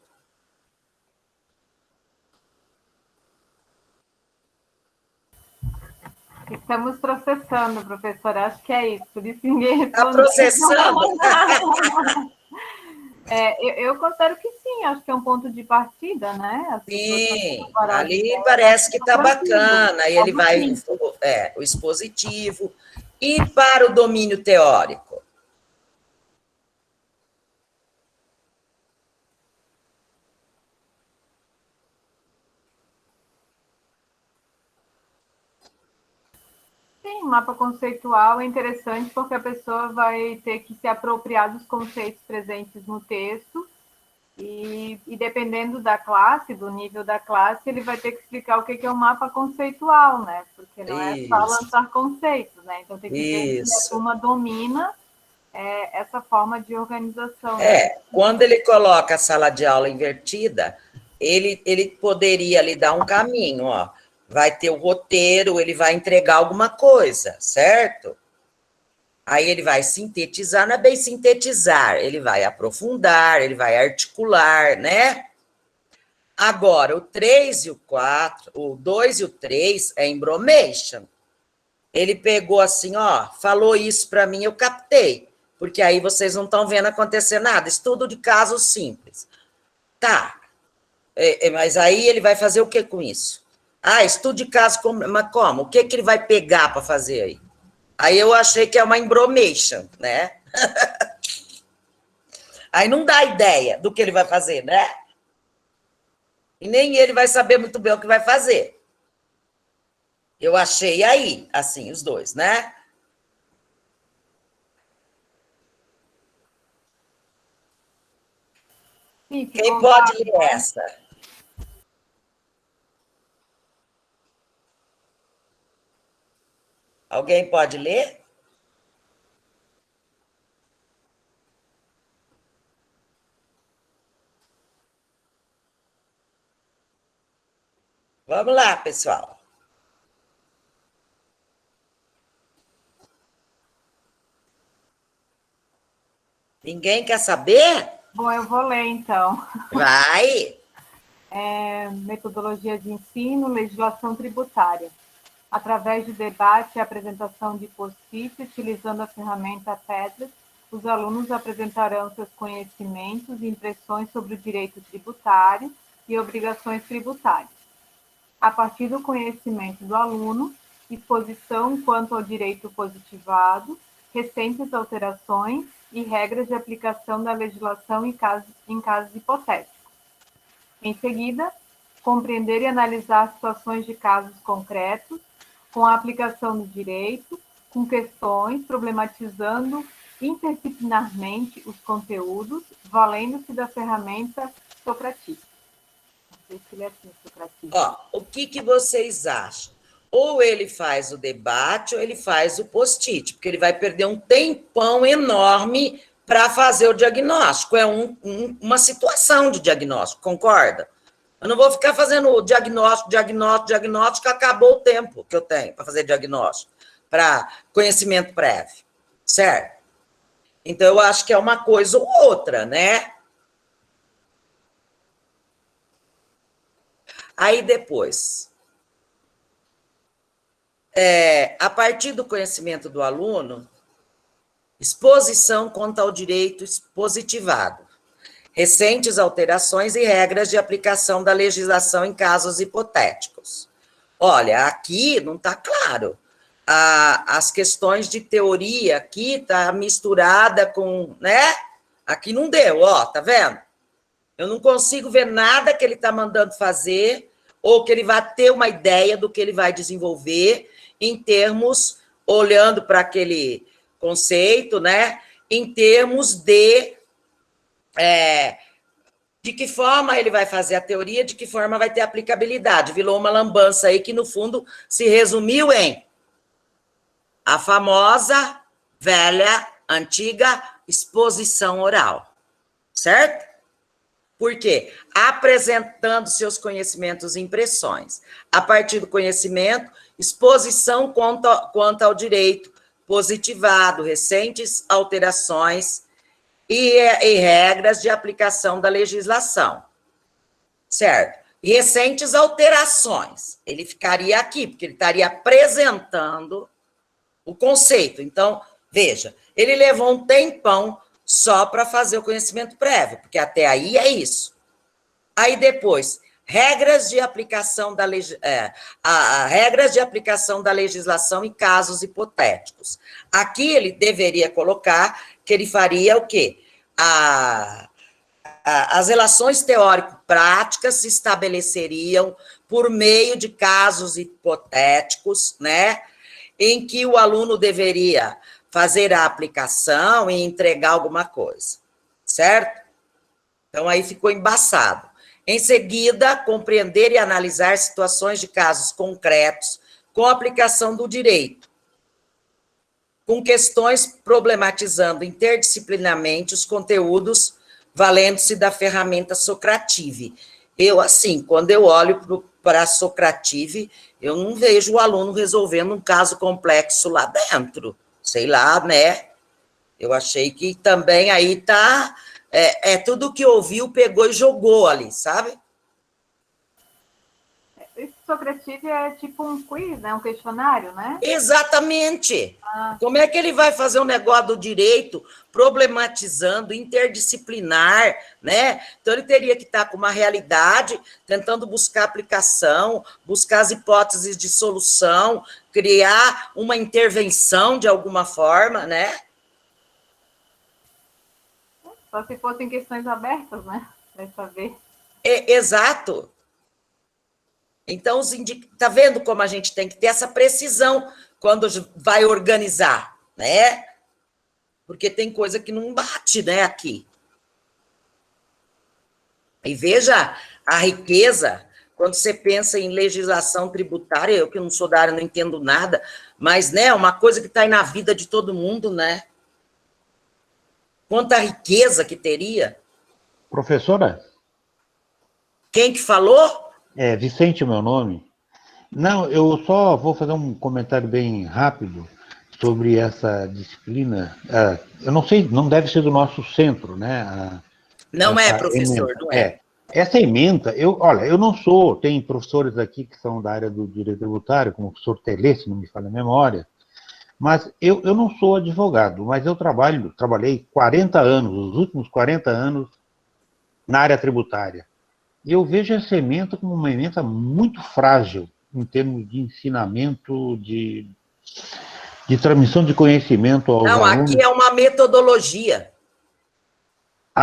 Estamos processando, professora, acho que é isso, por isso ninguém Está respondeu. processando? Eu considero que sim, acho que é um ponto de partida, né? Sim, ali parece que está bacana, e ele vai, o expositivo, e para o domínio teórico? Sim, mapa conceitual é interessante porque a pessoa vai ter que se apropriar dos conceitos presentes no texto e dependendo da classe, do nível da classe, ele vai ter que explicar o que é um mapa conceitual, né? Porque não é só lançar conceitos, né? Então tem que ver se a turma domina essa forma de organização. Né? Quando ele coloca a sala de aula invertida, ele poderia lhe dar um caminho, ó. Vai ter o roteiro, ele vai entregar alguma coisa, certo? Aí ele vai sintetizar, não é bem sintetizar, ele vai aprofundar, ele vai articular, né? Agora, o 3 e o 4, o 2 e o 3 é embromation. Ele pegou assim, ó, falou isso para mim, eu captei, porque aí vocês não estão vendo acontecer nada, estudo de casos simples. Tá, mas aí ele vai fazer o que com isso? Estudo de casos, mas como? O que ele vai pegar para fazer aí? Aí eu achei que é uma embromation, né? Aí não dá ideia do que ele vai fazer, né? E nem ele vai saber muito bem o que vai fazer. Eu achei aí, assim, os dois, né? Sim, quem pode ler essa? Alguém pode ler? Vamos lá, pessoal. Ninguém quer saber? Bom, eu vou ler, então. Vai. Metodologia de ensino, legislação tributária. Através de debate e apresentação de post-it, utilizando a ferramenta Padlet, os alunos apresentarão seus conhecimentos e impressões sobre o direito tributário e obrigações tributárias. A partir do conhecimento do aluno, exposição quanto ao direito positivado, recentes alterações e regras de aplicação da legislação em casos hipotéticos. Em seguida, compreender e analisar situações de casos concretos, com a aplicação do direito, com questões, problematizando interdisciplinarmente os conteúdos, valendo-se da ferramenta Socrates. Não sei se ele é assim, Socrates. O que vocês acham? Ou ele faz o debate, ou ele faz o post-it, porque ele vai perder um tempão enorme para fazer o diagnóstico. É uma situação de diagnóstico, concorda? Eu não vou ficar fazendo diagnóstico, acabou o tempo que eu tenho para fazer diagnóstico, para conhecimento prévio, certo? Então, eu acho que é uma coisa ou outra, né? Aí depois, a partir do conhecimento do aluno, exposição quanto ao direito positivado, recentes alterações e regras de aplicação da legislação em casos hipotéticos. Olha, aqui não está claro. As questões de teoria aqui está misturada com, né? Aqui não deu, ó, tá vendo? Eu não consigo ver nada que ele está mandando fazer ou que ele vai ter uma ideia do que ele vai desenvolver em termos, olhando para aquele conceito, né? Em termos de que forma ele vai fazer a teoria, de que forma vai ter aplicabilidade. Virou uma lambança aí que, no fundo, se resumiu em a famosa, velha, antiga exposição oral, certo? Por quê? Apresentando seus conhecimentos e impressões. A partir do conhecimento, exposição quanto ao direito positivado, recentes alterações e regras de aplicação da legislação, certo? E recentes alterações, ele ficaria aqui, porque ele estaria apresentando o conceito. Então, veja, ele levou um tempão só para fazer o conhecimento prévio, porque até aí é isso. Aí depois, regras de aplicação da legislação em casos hipotéticos. Aqui ele deveria colocar que ele faria o quê? As relações teórico-práticas se estabeleceriam por meio de casos hipotéticos, né? Em que o aluno deveria fazer a aplicação e entregar alguma coisa, certo? Então, aí ficou embaçado. Em seguida, compreender e analisar situações de casos concretos com aplicação do direito, com questões problematizando interdisciplinarmente os conteúdos, valendo-se da ferramenta Socrative. Eu, assim, quando eu olho para a Socrative, eu não vejo o aluno resolvendo um caso complexo lá dentro. Sei lá, né? Eu achei que também aí tá... tudo que ouviu, pegou e jogou ali, sabe? Esse Socrative é tipo um quiz, né? Um questionário, né? Exatamente. Como é que ele vai fazer um negócio do direito problematizando, interdisciplinar, né? Então, ele teria que estar com uma realidade, tentando buscar aplicação, buscar as hipóteses de solução, criar uma intervenção de alguma forma, né? Só se fossem questões abertas, né? Para saber. Exato. Então, tá vendo como a gente tem que ter essa precisão quando vai organizar, né? Porque tem coisa que não bate, né, aqui. E veja a riqueza, quando você pensa em legislação tributária, eu que não sou da área, não entendo nada, mas, né, uma coisa que está aí na vida de todo mundo, né? Quanta riqueza que teria. Professora? Quem que falou? Vicente, meu nome. Não, eu só vou fazer um comentário bem rápido sobre essa disciplina. Eu não sei, não deve ser do nosso centro, né? Não é, professor, ementa. Não é. Essa ementa, olha, eu não sou, tem professores aqui que são da área do direito tributário, como o professor Telê, se não me falha a memória, mas eu não sou advogado, mas eu trabalhei 40 anos, os últimos 40 anos, na área tributária. E eu vejo essa ementa como uma ementa muito frágil, em termos de ensinamento, de transmissão de conhecimento aos alunos. Não, aqui é uma metodologia.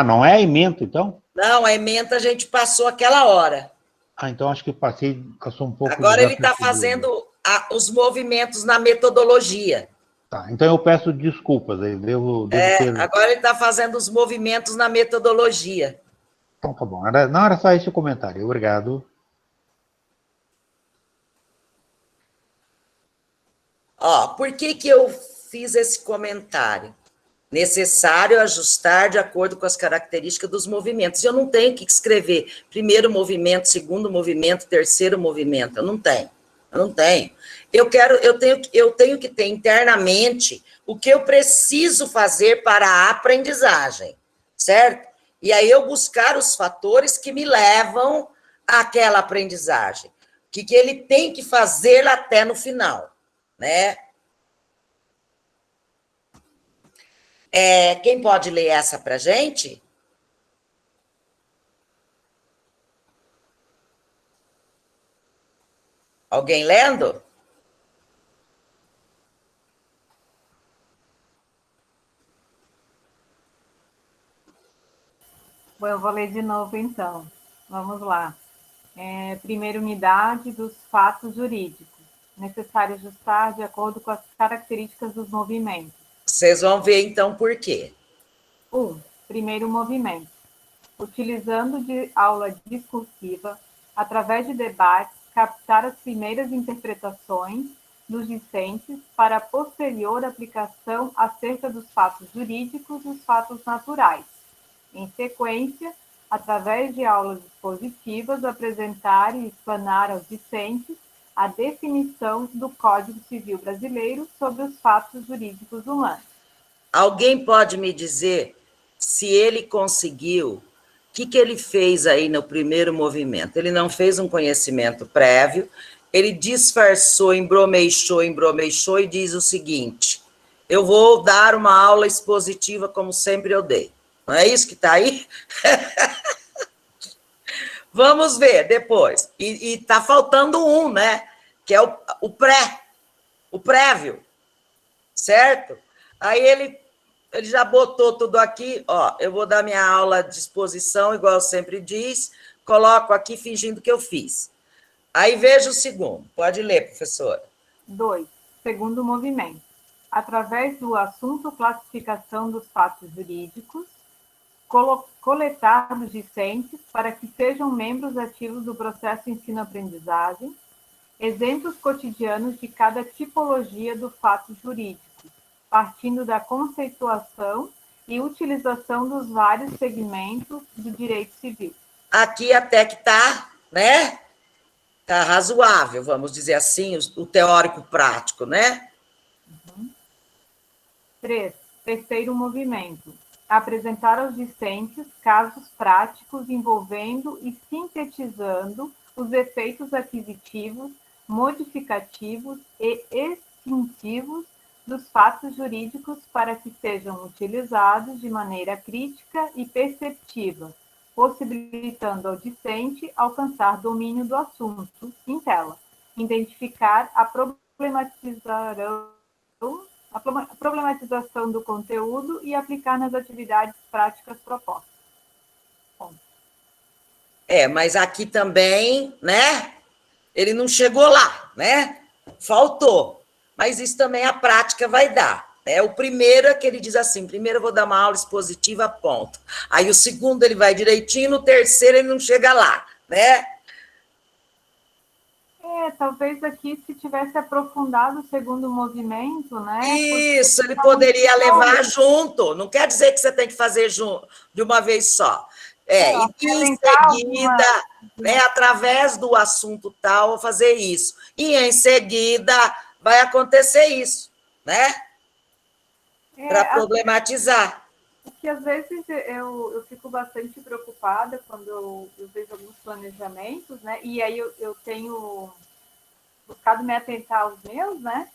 Não é a ementa, então? Não, a ementa a gente passou aquela hora. Então acho que passou um pouco... Agora ele está fazendo os movimentos na metodologia. Tá, então eu peço desculpas. Agora ele está fazendo os movimentos na metodologia. Então tá bom, não era só esse o comentário. Obrigado. Por que eu fiz esse comentário? Necessário ajustar de acordo com as características dos movimentos. Eu não tenho que escrever primeiro movimento, segundo movimento, terceiro movimento. Eu não tenho. Eu tenho que ter internamente o que eu preciso fazer para a aprendizagem, certo? E aí eu buscar os fatores que me levam aquela aprendizagem? O que ele tem que fazer até no final, né? Quem pode ler essa para a gente? Alguém lendo? Bom, eu vou ler de novo, então. Vamos lá. Primeira unidade dos fatos jurídicos. Necessário ajustar de acordo com as características dos movimentos. Vocês vão ver, então, por quê. 1. Primeiro movimento. Utilizando de aula discursiva, através de debates, captar as primeiras interpretações dos discentes para a posterior aplicação acerca dos fatos jurídicos e os fatos naturais. Em sequência, através de aulas expositivas, apresentar e explanar aos discentes a definição do Código Civil Brasileiro sobre os fatos jurídicos humanos. Alguém pode me dizer se ele conseguiu, o que ele fez aí no primeiro movimento? Ele não fez um conhecimento prévio, ele disfarçou, embromeixou e diz o seguinte: eu vou dar uma aula expositiva como sempre eu dei. Não é isso que está aí? Vamos ver depois. E está faltando um, né? Que é o prévio, certo? Aí ele já botou tudo aqui, ó, eu vou dar minha aula de exposição, igual eu sempre diz, coloco aqui fingindo que eu fiz. Aí veja o segundo. Pode ler, professora. 2. Segundo movimento. Através do assunto classificação dos fatos jurídicos, coletar dos discentes para que sejam membros ativos do processo ensino-aprendizagem, exemplos cotidianos de cada tipologia do fato jurídico, partindo da conceituação e utilização dos vários segmentos do direito civil. Aqui até que está, né? Está razoável, vamos dizer assim, o teórico prático, né? 3. Terceiro movimento. Apresentar aos discentes casos práticos envolvendo e sintetizando os efeitos aquisitivos, modificativos e extintivos dos fatos jurídicos para que sejam utilizados de maneira crítica e perceptiva, possibilitando ao discente alcançar domínio do assunto em tela, identificar a problematização do conteúdo e aplicar nas atividades práticas propostas. Bom. Mas aqui também, né? Ele não chegou lá, né? Faltou. Mas isso também a prática vai dar. O primeiro é que ele diz assim, primeiro eu vou dar uma aula expositiva, ponto. Aí o segundo ele vai direitinho, no terceiro ele não chega lá, né? Talvez aqui se tivesse aprofundado o segundo movimento, né? Isso, ele poderia levar junto. Não quer dizer que você tem que fazer junto, de uma vez só. E em seguida, né, através do assunto tal, vou fazer isso. E em seguida vai acontecer isso, né? Para problematizar. Porque às vezes eu fico bastante preocupada quando eu vejo alguns planejamentos, né? E aí eu tenho buscado me atentar aos meus, né?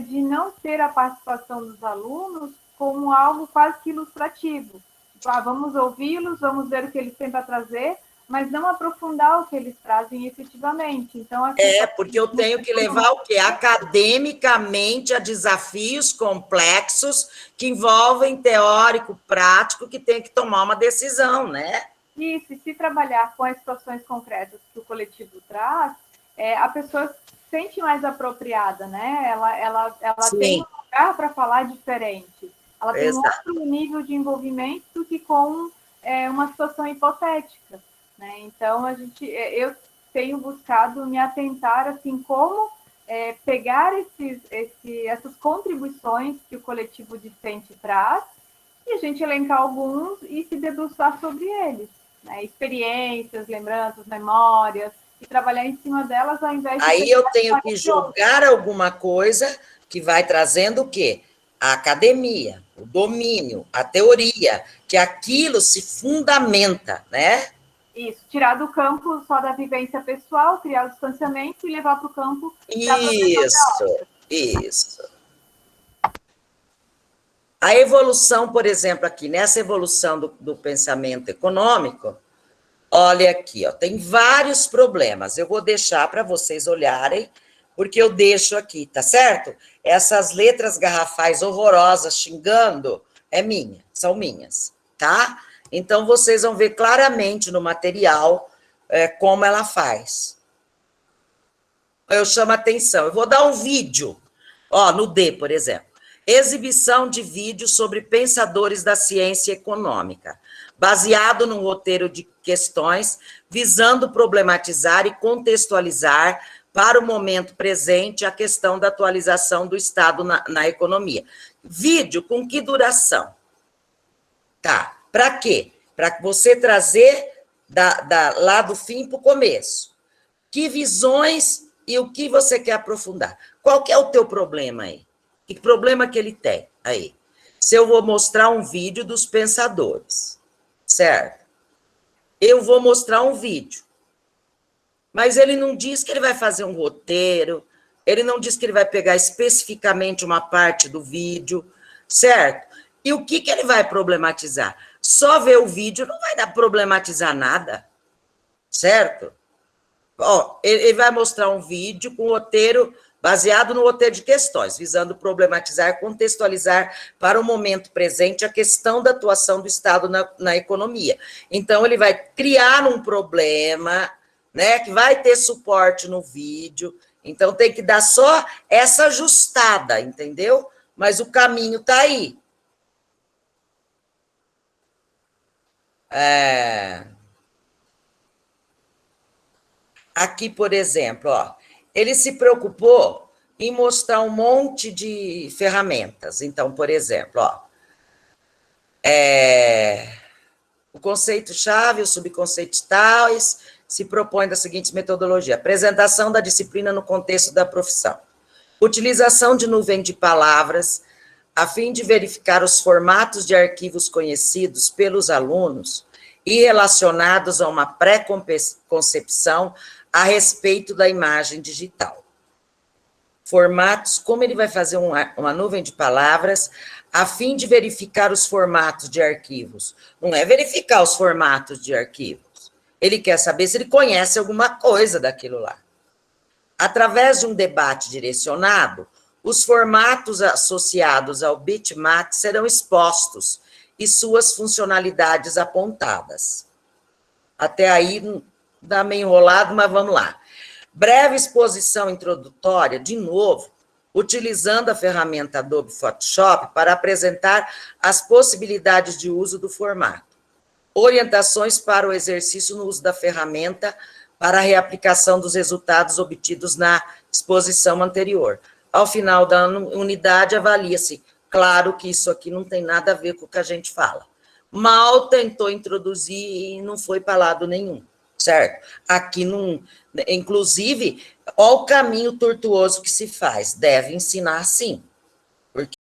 De não ter a participação dos alunos como algo quase que ilustrativo. Tipo, vamos ouvi-los, vamos ver o que eles têm para trazer, mas não aprofundar o que eles trazem efetivamente. Então, porque eu tenho que levar o quê? Academicamente a desafios complexos que envolvem teórico, prático, que tem que tomar uma decisão, né? Isso, e se trabalhar com as situações concretas que o coletivo traz, a pessoa se sente mais apropriada, né? Ela tem um lugar para falar diferente. Ela tem um outro nível de envolvimento do que com uma situação hipotética. Né? Então, eu tenho buscado me atentar, assim, como pegar essas contribuições que o coletivo discente traz e a gente elencar alguns e se debruçar sobre eles. Né? Experiências, lembranças, memórias, e trabalhar em cima delas ao invés de... Aí eu tenho que jogar alguma coisa que vai trazendo o quê? A academia, o domínio, a teoria, que aquilo se fundamenta, né? Isso, tirar do campo só da vivência pessoal, criar o distanciamento e levar para o campo da proteção. Isso. A evolução, por exemplo, aqui, nessa evolução do pensamento econômico, olha aqui, ó, tem vários problemas. Eu vou deixar para vocês olharem, porque eu deixo aqui, tá certo? Essas letras garrafais horrorosas xingando são minhas, tá? Então, vocês vão ver claramente no material como ela faz. Eu chamo a atenção. Eu vou dar um vídeo, ó, no D, por exemplo. Exibição de vídeo sobre pensadores da ciência econômica, baseado num roteiro de questões, visando problematizar e contextualizar para o momento presente a questão da atualização do Estado na economia. Vídeo com que duração? Tá. Para quê? Para você trazer lá do fim para o começo. Que visões e o que você quer aprofundar? Qual que é o teu problema aí? Que problema que ele tem aí? Se eu vou mostrar um vídeo dos pensadores, certo? Eu vou mostrar um vídeo. Mas ele não diz que ele vai fazer um roteiro, ele não diz que ele vai pegar especificamente uma parte do vídeo, certo? E o que ele vai problematizar? Só ver o vídeo não vai dar problematizar nada, certo? Ó, ele vai mostrar um vídeo com roteiro, baseado no roteiro de questões, visando problematizar, contextualizar para o momento presente a questão da atuação do Estado na economia. Então, ele vai criar um problema, né, que vai ter suporte no vídeo, então tem que dar só essa ajustada, entendeu? Mas o caminho está aí. Aqui, por exemplo, ó, ele se preocupou em mostrar um monte de ferramentas. Então, por exemplo, ó, o conceito-chave, os subconceitos tais, se propõe da seguinte metodologia: apresentação da disciplina no contexto da profissão, utilização de nuvem de palavras, a fim de verificar os formatos de arquivos conhecidos pelos alunos e relacionados a uma pré-concepção a respeito da imagem digital. Formatos, como ele vai fazer uma nuvem de palavras, a fim de verificar os formatos de arquivos. Não é verificar os formatos de arquivos. Ele quer saber se ele conhece alguma coisa daquilo lá. Através de um debate direcionado, os formatos associados ao bitmap serão expostos e suas funcionalidades apontadas. Até aí dá meio enrolado, mas vamos lá. Breve exposição introdutória, de novo, utilizando a ferramenta Adobe Photoshop para apresentar as possibilidades de uso do formato. Orientações para o exercício no uso da ferramenta para a reaplicação dos resultados obtidos na exposição anterior. Ao final da unidade, avalia-se. Claro que isso aqui não tem nada a ver com o que a gente fala. Mal tentou introduzir e não foi para lado nenhum, certo? Aqui não... Inclusive, olha o caminho tortuoso que se faz. Deve ensinar sim.